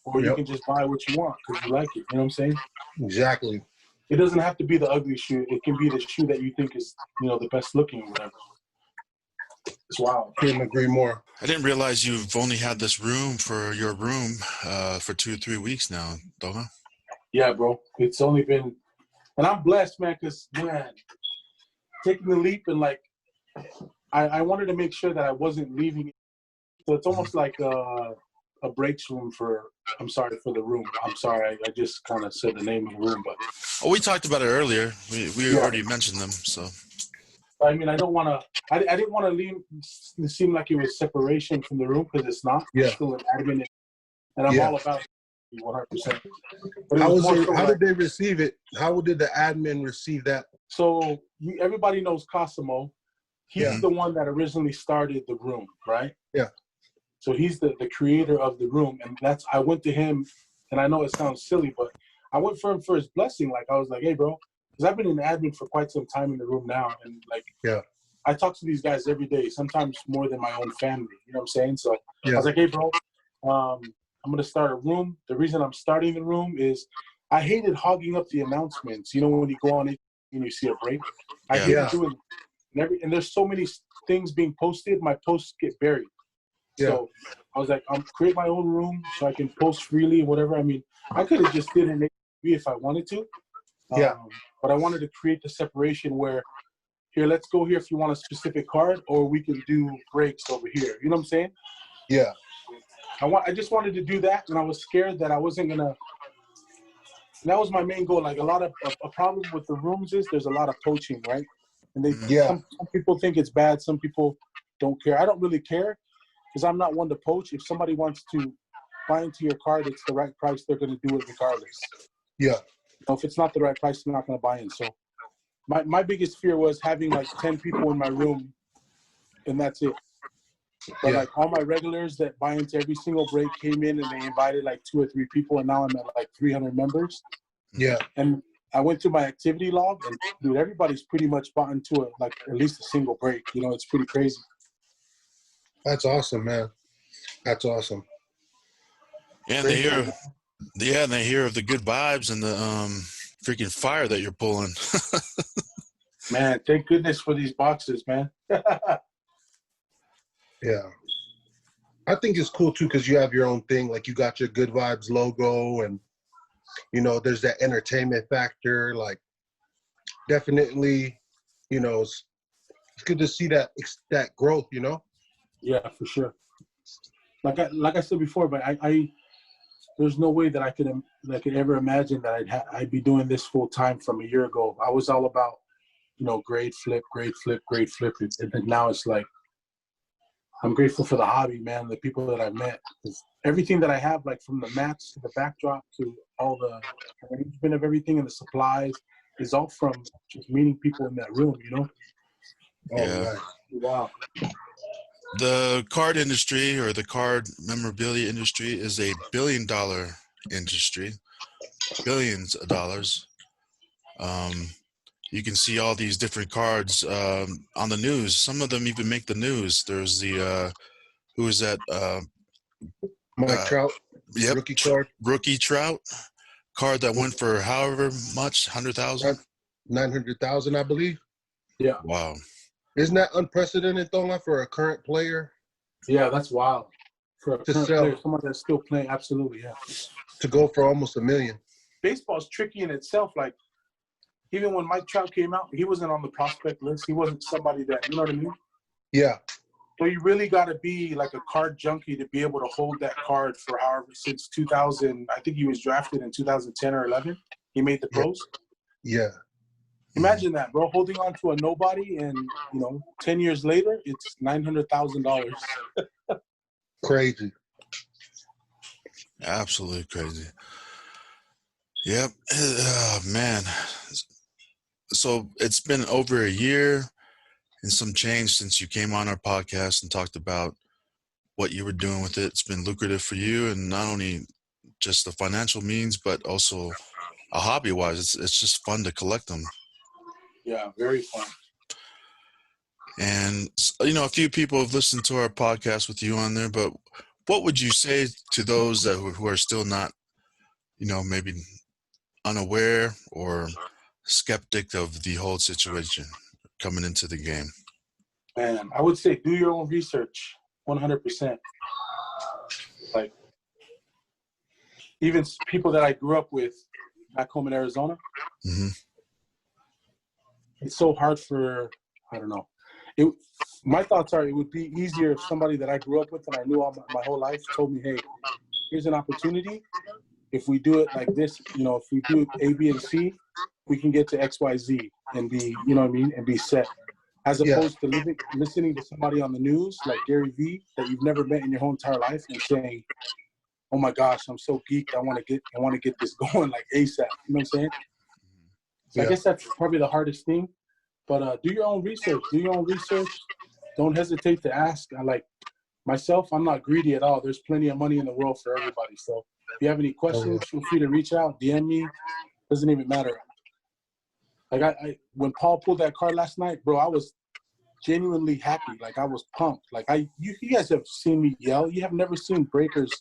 Or you Yep. can just buy what you want because you like it. You know what I'm saying? Exactly. It doesn't have to be the ugly shoe. It can be the shoe that you think is, the best looking or whatever. It's wild. Couldn't agree more. I didn't realize you've only had this room for 2 or 3 weeks now, Tonga. Yeah, bro. It's only been, and I'm blessed, man, because, man, taking the leap and, like, I wanted to make sure that I wasn't leaving. So it's almost like a breaks room I'm sorry for the room. I'm sorry. I just kind of said the name of the room, but. Oh, we talked about it earlier. We Yeah. already mentioned them, so. I mean, I don't want to. I didn't want to leave. It seemed like it was separation from the room because it's not. Yeah. It's still an admin, and I'm all about it 100%. But How did they receive it? How did the admin receive that? So everybody knows Cosimo. He's the one that originally started the room, right? Yeah. So he's the creator of the room, and I went to him, and I know it sounds silly, but I went for him for his blessing. Like, I was like, hey, bro, because I've been an admin for quite some time in the room now, and like, I talk to these guys every day, sometimes more than my own family. You know what I'm saying? So I was like, hey, bro, I'm gonna start a room. The reason I'm starting the room is I hated hogging up the announcements. You know, when you go on it and you see a break, I hated doing it. And there's so many things being posted, my posts get buried. So I was like, I'm create my own room so I can post freely, whatever. I mean, I could have just did an AV if I wanted to. But I wanted to create the separation where, here, let's go here if you want a specific card, or we can do breaks over here. You know what I'm saying? Yeah. I just wanted to do that, and I was scared that I wasn't gonna. That was my main goal. Like, a problem with the rooms is there's a lot of poaching, right? And some people think it's bad. Some people don't care. I don't really care because I'm not one to poach. If somebody wants to buy into your card, it's the right price. They're going to do it regardless. Yeah. If it's not the right price, they're not going to buy in. So my biggest fear was having like 10 people in my room, and that's it. But like all my regulars that buy into every single break came in, and they invited like 2 or 3 people, and now I'm at like 300 members. Yeah. And I went through my activity log, and dude, everybody's pretty much bought into it, like at least a single break. It's pretty crazy. That's awesome, man. That's awesome. Yeah, and they hear of the good vibes and the freaking fire that you're pulling. Man, thank goodness for these boxes, man. Yeah. I think it's cool too because you have your own thing. Like, you got your Good Vibes logo, and there's that entertainment factor. Like, definitely, it's good to see that growth. Yeah, for sure. Like I said before, but I there's no way that I could ever imagine that I'd be doing this full time from a year ago. I was all about grade flip, and then now it's like I'm grateful for the hobby, man. The people that I've met, everything that I have, like from the mats to the backdrop to all the arrangement of everything and the supplies, is all from just meeting people in that room. Yeah. Wow. The card industry, or the card memorabilia industry, is a $1 billion industry, billions of dollars. You can see all these different cards on the news. Some of them even make the news. There's the who is that? Mike Trout. Yep, Rookie card. Rookie Trout card that went for however much, 100,000, 900,000, I believe. Yeah. Wow. Isn't that unprecedented, Tonga, for a current player? Yeah, that's wild. For a current player, someone that's still playing, absolutely, yeah. To go for almost $1 million. Baseball's tricky in itself. Like, even when Mike Trout came out, he wasn't on the prospect list. He wasn't somebody that, you know what I mean? Yeah. So you really got to be like a card junkie to be able to hold that card for however, since 2000. I think he was drafted in 2010 or 11. He made the pros. Yeah. Imagine that, bro, holding on to a nobody, and 10 years later, it's $900,000. Crazy. Absolutely crazy. Yep. Oh, man. So it's been over a year and some change since you came on our podcast and talked about what you were doing with it. It's been lucrative for you, and not only just the financial means, but also a hobby-wise. It's just fun to collect them. Yeah, very fun. And, a few people have listened to our podcast with you on there, but what would you say to those who are still not, maybe unaware or skeptic of the whole situation coming into the game? Man, I would say do your own research, 100%. Like, even people that I grew up with back home in Arizona, it's so hard for, I don't know. My thoughts are it would be easier if somebody that I grew up with and I knew all my whole life told me, hey, here's an opportunity. If we do it like this, if we do A, B, and C, we can get to X, Y, Z and be, and be set. As opposed to listening to somebody on the news like Gary Vee that you've never met in your whole entire life and saying, oh my gosh, I'm so geeked. I want to get this going like ASAP. You know what I'm saying? So I guess that's probably the hardest thing. But do your own research. Don't hesitate to ask. Myself, I'm not greedy at all. There's plenty of money in the world for everybody. So if you have any questions, feel free to reach out, DM me. Doesn't even matter. Like when Paul pulled that card last night, bro, I was genuinely happy. Like I was pumped. Like you guys have seen me yell. You have never seen breakers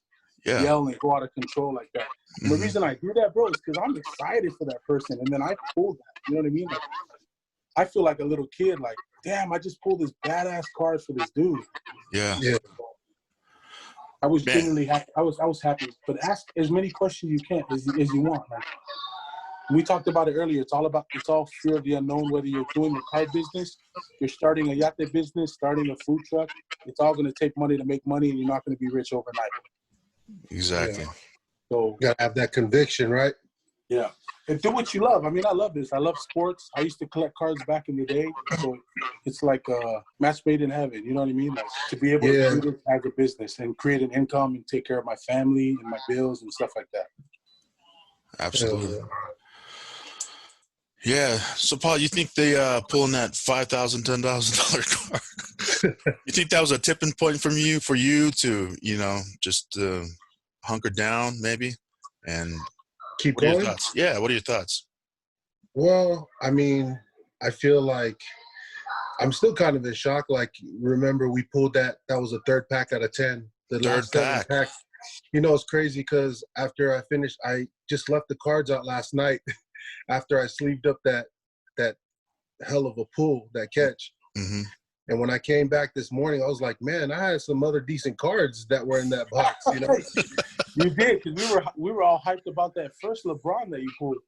yell and go out of control like that. And the reason I do that, bro, is because I'm excited for that person. And then I pulled that. You know what I mean? Like, I feel like a little kid, like, damn, I just pulled this badass card for this dude. Yeah. I was genuinely happy. I was happy. But ask as many questions you can as you want. Like we talked about it earlier. It's all fear of the unknown. Whether you're doing the card business, you're starting a yate business, starting a food truck, it's all going to take money to make money, and you're not going to be rich overnight. Exactly. Yeah. So you gotta have that conviction, right? Yeah. And do what you love. I mean, I love this. I love sports. I used to collect cards back in the day. So it's like a match made in heaven. You know what I mean? Like to be able to do this as a business and create an income and take care of my family and my bills and stuff like that. Absolutely. Yeah. So, Paul, you think they pulling that $5,000, $10,000 card? You think that was a tipping point for you to, just hunker down maybe and keep what are going? your thoughts? Yeah. What are your thoughts? Well, I mean, I feel like I'm still kind of in shock. Like, remember we pulled that was a third pack out of 10. The last 7 pack. It's crazy because after I finished, I just left the cards out last night after I sleeved up that hell of a pull, that catch. Mm-hmm. And when I came back this morning, I was like, man, I had some other decent cards that were in that box, You did, because we were all hyped about that first LeBron that you pulled.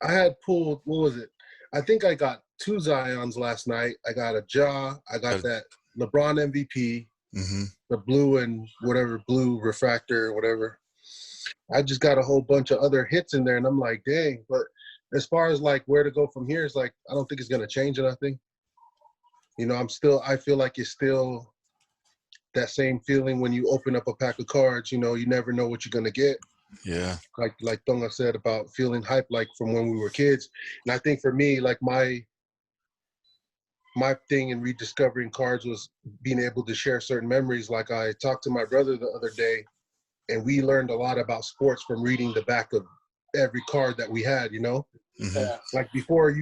I had pulled, what was it? I think I got 2 Zions last night. I got a Ja. I got that LeBron MVP, the blue and whatever, blue refractor or whatever. I just got a whole bunch of other hits in there, and I'm like, dang. But as far as, like, where to go from here, it's like I don't think it's going to change nothing. I feel like it's still that same feeling when you open up a pack of cards. You never know what you're going to get. Yeah. Like Tonga said about feeling hype, like from when we were kids. And I think for me, like my thing in rediscovering cards was being able to share certain memories. Like I talked to my brother the other day, and we learned a lot about sports from reading the back of every card that we had, Like before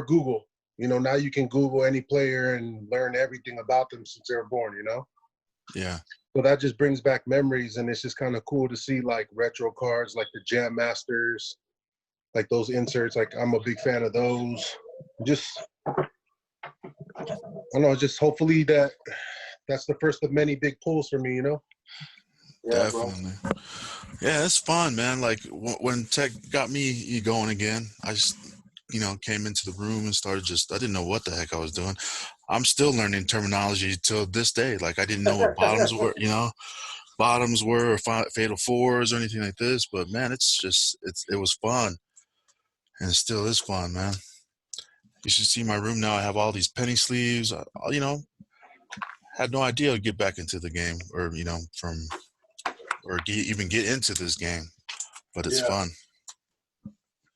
Google, now you can Google any player and learn everything about them since they were born, Yeah. So that just brings back memories, and it's just kind of cool to see like retro cards, like the Jam Masters, like those inserts. Like I'm a big fan of those. Just, I don't know, just hopefully that's the first of many big pulls for me, Yeah, definitely. Bro. Yeah, it's fun, man. Like when tech got me going again, I just, came into the room and started I didn't know what the heck I was doing. I'm still learning terminology till this day. Like I didn't know what bottoms were, bottoms were or fatal fours or anything like this. But man, it was fun. and it still is fun, man. You should see my room now. I have all these penny sleeves. You know, had no idea I'd get back into the game, or you know, even get into this game. But it's fun.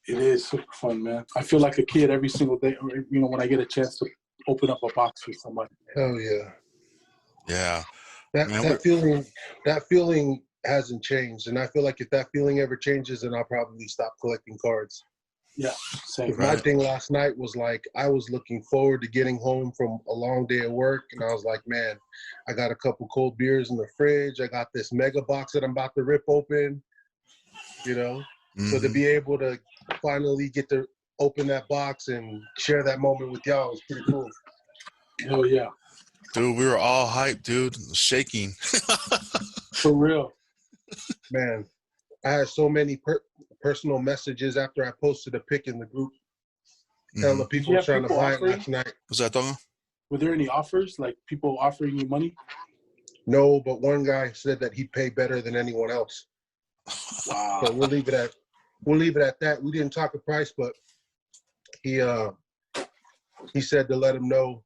It is super fun, man. I feel like a kid every single day. You know, when I get a chance to open up a box for somebody. Hell yeah. Yeah. That feeling hasn't changed, and I feel like if that feeling ever changes, then I'll probably stop collecting cards. Yeah, same. My thing last night was like I was looking forward to getting home from a long day of work, and I was like, man, I got a couple cold beers in the fridge. I got this mega box that I'm about to rip open, you know. So to be able to finally get to open that box and share that moment with y'all was pretty cool. Oh yeah, dude, we were all hyped, dude, shaking. For real, man. I had so many personal messages after I posted a pic in the group. Telling the people trying to buy it last night. Was that Tonga? Were there any offers, like people offering you money? No, but one guy said that he'd pay better than anyone else. Wow. So we'll leave it at that. We didn't talk a price, but he said to let him know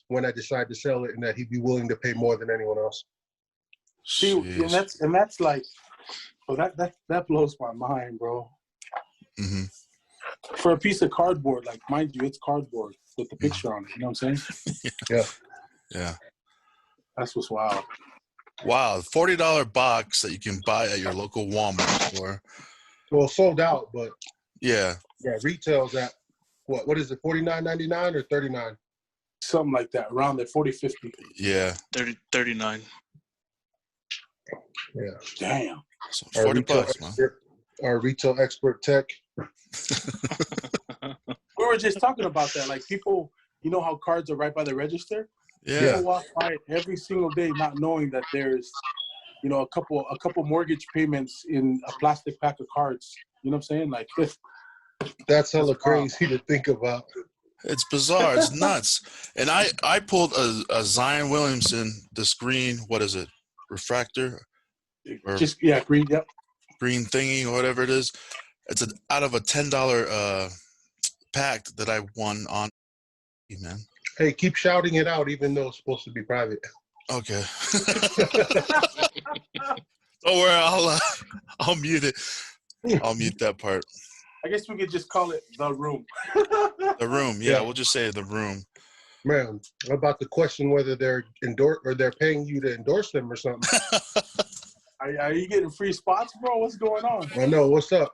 when I decide to sell it, and that he'd be willing to pay more than anyone else. See, and that's like, oh, that blows my mind, bro. For a piece of cardboard, like, mind you, it's cardboard with the picture on it. You know what I'm saying? Yeah. That's what's wild. Wow, $40 box that you can buy at your local Walmart store. Well, sold out, but yeah, retails at what is it, $49.99 or $39? Something like that, around there, 40, 50. Yeah. 39. Yeah. Damn. So $40, man. Our retail expert tech. We were just talking about that. Like, people, you know how cards are right by the register? Yeah. People walk by it every single day not knowing that there's, you know, a couple mortgage payments in a plastic pack of cards. You know what I'm saying? Like, that's hella crazy to think about. It's bizarre. It's nuts. And I pulled a Zion Williamson, the screen, what is it? Refractor? Green, yep. Green thingy or whatever it is. It's out of a $10 pack that I won on, man. Hey, keep shouting it out even though it's supposed to be private. Okay. Don't worry, I'll mute it. I'll mute that part. I guess we could just call it The Room. The Room, yeah, we'll just say The Room. Man, I'm about to question whether they're they're paying you to endorse them or something. Are you getting free spots, bro? What's going on? I know. What's up?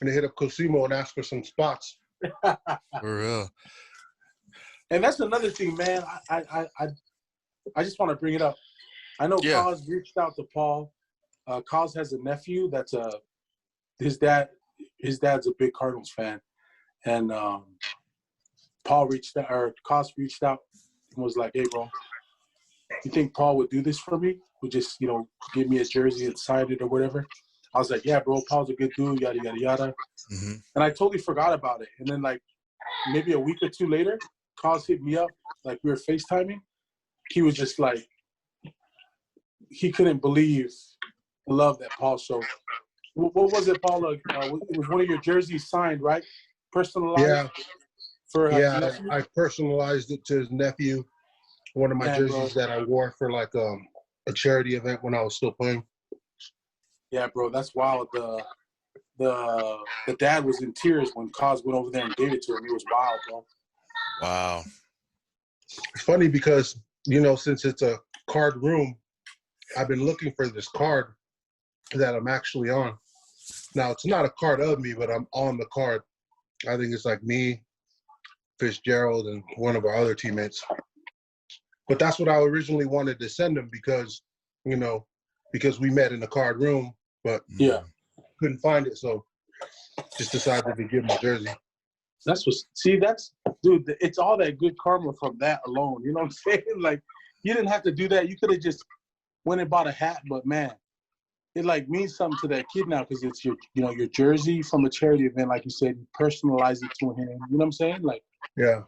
I'm gonna hit up Cosimo and ask for some spots. For real. And that's another thing, man. I just want to bring it up. I know Cos reached out to Paul. Cos has a nephew that's his dad's a big Cardinals fan, and Cos reached out and was like, "Hey, bro, you think Paul would do this for me? Would just, you know, give me a jersey and sign it or whatever?" I was like, "Yeah, bro, Paul's a good dude, yada yada yada." And I totally forgot about it. And then, like, maybe a week or two later, Cos hit me up, like, we were FaceTiming. He was just like, he couldn't believe the love that Paul showed. What was it, Paul? It was one of your jerseys signed, right? Personalized? Yeah. I personalized it to his nephew. One of my jerseys that I wore for like a charity event when I was still playing. Yeah, bro, that's wild. The dad was in tears when Cos went over there and gave it to him. It was wild, bro. Wow. It's funny because, you know, since it's a card room, I've been looking for this card that I'm actually on. Now, it's not a card of me, but I'm on the card. I think it's like me, Fitzgerald, and one of our other teammates. But that's what I originally wanted to send him because, you know, because we met in the card room, but couldn't find it. So just decided to give him a jersey. Dude, it's all that good karma from that alone. You know what I'm saying? Like, you didn't have to do that. You could have just went and bought a hat, but man, it like means something to that kid now because it's your jersey from a charity event, like you said, you personalize it to him. You know what I'm saying? Like, yeah,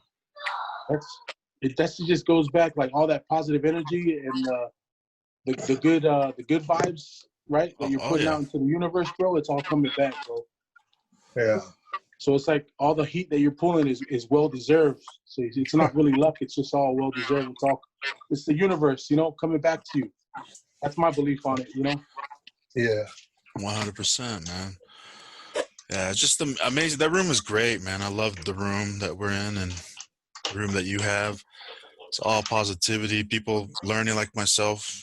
that just goes back, like, all that positive energy and the good vibes, right? That you're putting out into the universe, bro. It's all coming back, bro. Yeah. So it's like all the heat that you're pulling is well deserved. So it's not really luck. It's just all well deserved. It's the universe, coming back to you. That's my belief on it. Yeah. 100%, man. Yeah, it's just amazing. That room is great, man. I love the room that we're in and the room that you have. It's all positivity, people learning like myself,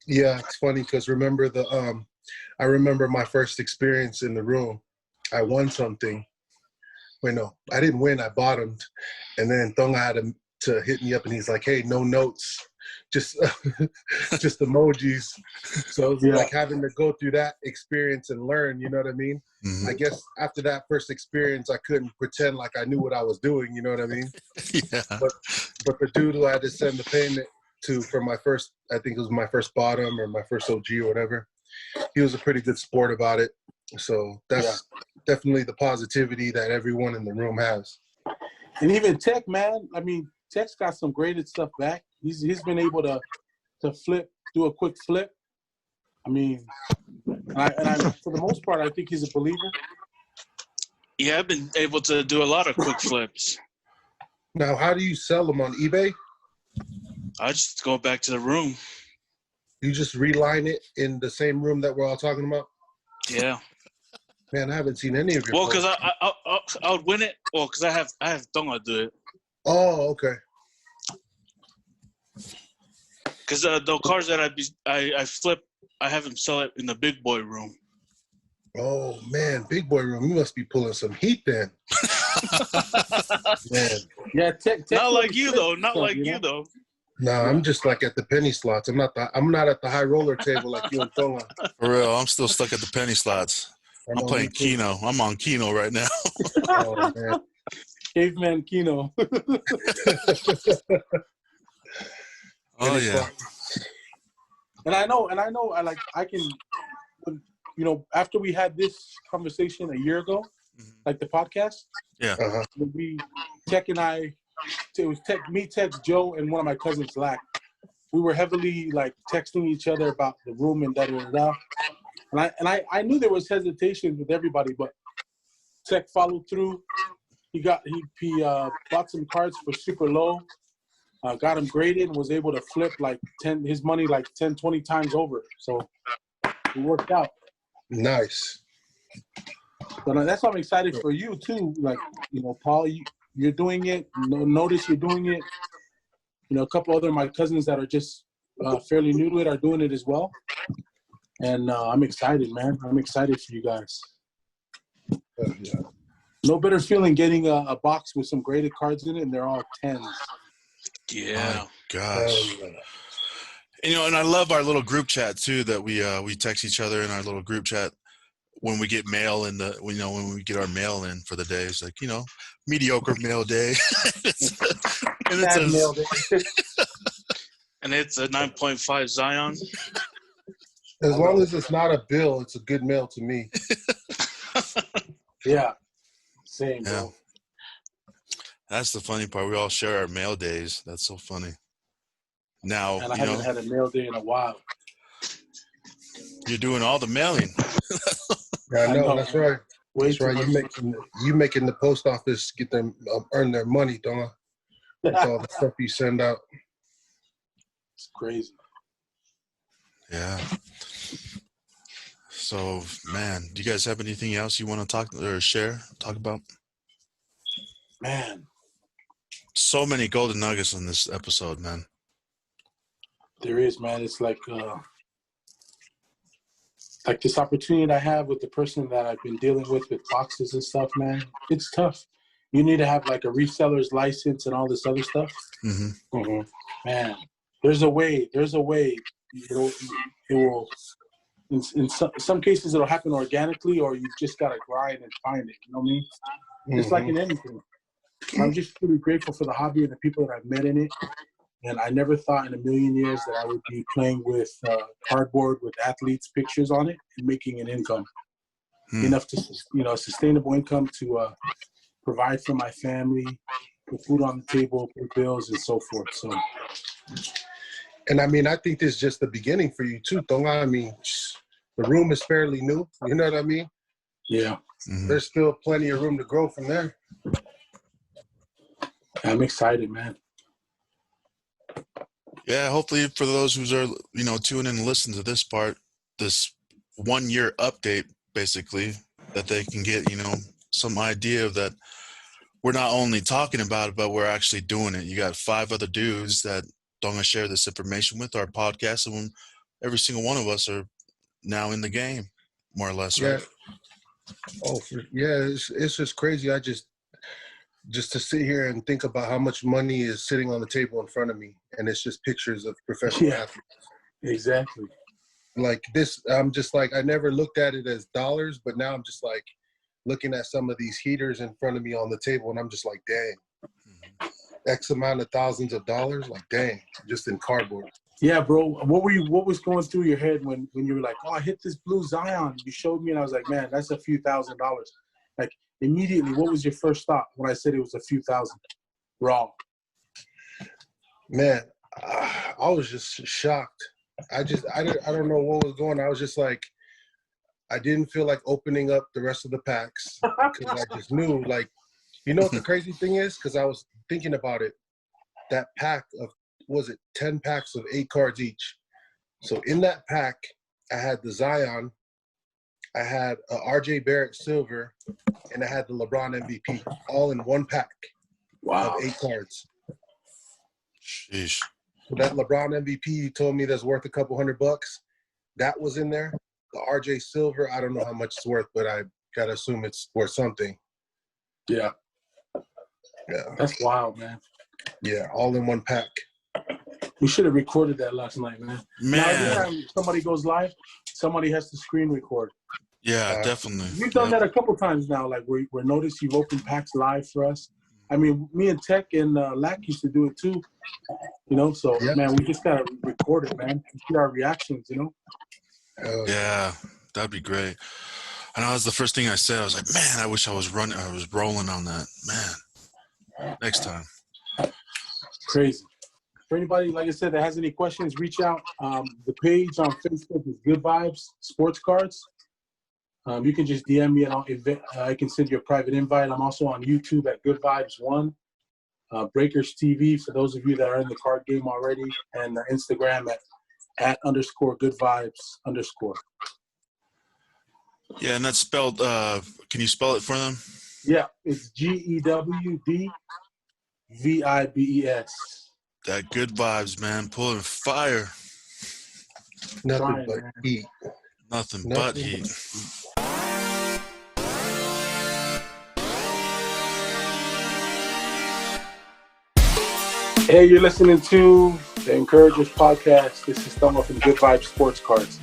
Yeah, it's funny because I remember my first experience in the room. I won something. Wait, no, I didn't win. I bottomed, and then Tonga had to hit me up, and he's like, "Hey, no notes, just just emojis." So it was like having to go through that experience and learn. You know what I mean? Mm-hmm. I guess after that first experience, I couldn't pretend like I knew what I was doing. You know what I mean? Yeah. But the dude who I had to send the payment to for my first, I think it was my first bottom or my first OG or whatever, he was a pretty good sport about it. So that's definitely the positivity that everyone in the room has. And even Tech, man. I mean, Tech's got some graded stuff back. He's been able to do a quick flip. I mean, and for the most part, I think he's a believer. Yeah, I've been able to do a lot of quick flips. Now, how do you sell them on eBay? I just go back to the room. You just reline it in the same room that we're all talking about? Yeah. Man, I haven't seen any of your Well, because posts. I would win it. Well, because I have Tonga do it. Oh, okay. Because the cars that I flip, I have him sell it in the big boy room. Oh, man, big boy room. You must be pulling some heat then. Man. Yeah, Tech Not like you, though. Not like you, though. No, I'm just like at the penny slots. I'm not at the high roller table like you and Tonga. For real, I'm still stuck at the penny slots. I'm playing Keno. I'm on Keno right now. Oh, man. Caveman Keno. Oh, yeah. And I know, I can, after we had this conversation a year ago, like the podcast, Tech and I, it was me, Tech, Joe, and one of my cousins, Lack. We were heavily texting each other about the room and da-da-da-da. And I knew there was hesitation with everybody, but Tech followed through. He bought some cards for super low, got them graded, and was able to flip his money 10, 20 times over. So it worked out. Nice. But that's why I'm excited for you too. Paul, you're doing it. Notice you're doing it. A couple other of my cousins that are just fairly new to it are doing it as well. And I'm excited, man. I'm excited for you guys. Yeah. No better feeling getting a box with some graded cards in it, and they're all 10s. Yeah. My gosh. And I love our little group chat too. That we text each other in our little group chat when we get mail when we get our mail in for the day. It's like mediocre mail day. And it's a 9.5 Zion. As long as it's not a bill, it's a good mail to me. Yeah. Same, yeah. bro. That's the funny part. We all share our mail days. That's so funny. Now, and I haven't had a mail day in a while. You're doing all the mailing. Yeah, I know. That's right. That's right. You making the post office get them earn their money, Donna. That's all the stuff you send out. It's crazy. Yeah. So, man, do you guys have anything else you want to talk about? Man, so many golden nuggets in this episode, man. There is, man. It's like this opportunity I have with the person that I've been dealing with boxes and stuff, man. It's tough. You need to have a reseller's license and all this other stuff. Mm-hmm. Mm-hmm. Man, there's a way. It will. In some cases, it'll happen organically, or you just gotta grind and find it. You know what I mean? Mm-hmm. Just like in anything. I'm just really grateful for the hobby and the people that I've met in it. And I never thought in a million years that I would be playing with cardboard with athletes' pictures on it and making an income. Enough to, a sustainable income to provide for my family, put food on the table, pay bills, and so forth. So. And I mean, I think this is just the beginning for you too, Tonga. I mean, the room is fairly new. You know what I mean? Yeah. Mhm. There's still plenty of room to grow from there. I'm excited, man. Yeah, hopefully for those who are, tuning in and listening to this 1 year update, basically, that they can get, some idea of that we're not only talking about it, but we're actually doing it. You got 5 other dudes that Tonga share this information with our podcast, and every single one of us are now in the game, more or less, Yeah. right? It's just crazy. I just to sit here and think about how much money is sitting on the table in front of me, and it's just pictures of professional athletes. Exactly. Like this, I'm just like, I never looked at it as dollars, but now I'm just like looking at some of these heaters in front of me on the table, and I'm just like, dang, X amount of thousands of dollars, like dang, just in cardboard. Yeah, bro. What was going through your head when you were like, oh, I hit this blue Zion? You showed me, and I was like, man, that's a few $1,000s. Like immediately, what was your first thought when I said it was a few thousand raw? Man, I was just shocked. I don't know what was going on. I was just like, I didn't feel like opening up the rest of the packs because I just knew, like, what the crazy thing is? Because I was thinking about it. That pack of, was it 10 packs of 8 cards each? So in that pack, I had the Zion, I had a RJ Barrett Silver, and I had the LeBron MVP, all in one pack of 8 cards. Sheesh. So that LeBron MVP you told me that's worth a couple $100, that was in there. The RJ Silver, I don't know how much it's worth, but I gotta assume it's worth something. Yeah. Yeah. That's wild, man. Yeah, all in one pack. We should have recorded that last night, man. Now, every Man. time somebody goes live, somebody has to screen record. Yeah, definitely. You've done that a couple times now. Like we noticed you've opened packs live for us. I mean, me and Tech and Lack used to do it too. So man, we just gotta record it, man. See our reactions, Yeah, that'd be great. And that was the first thing I said. I was like, man, I wish I was rolling on that. Man, next time. Crazy. For anybody, like I said, that has any questions, reach out. The page on Facebook is Good Vibes Sports Cards. You can just DM me and I can send you a private invite. I'm also on YouTube at Good Vibes 1. Breakers TV for those of you that are in the card game already, and Instagram at _Good Vibes_. Yeah, and that's spelled, can you spell it for them? Yeah, it's GEWD VIBES. That Good Vibes, man. Pulling fire. Nothing but heat. Nothing but heat. Hey, you're listening to the Encouragers Podcast. This is Tonga from Good Vibes Sports Cards.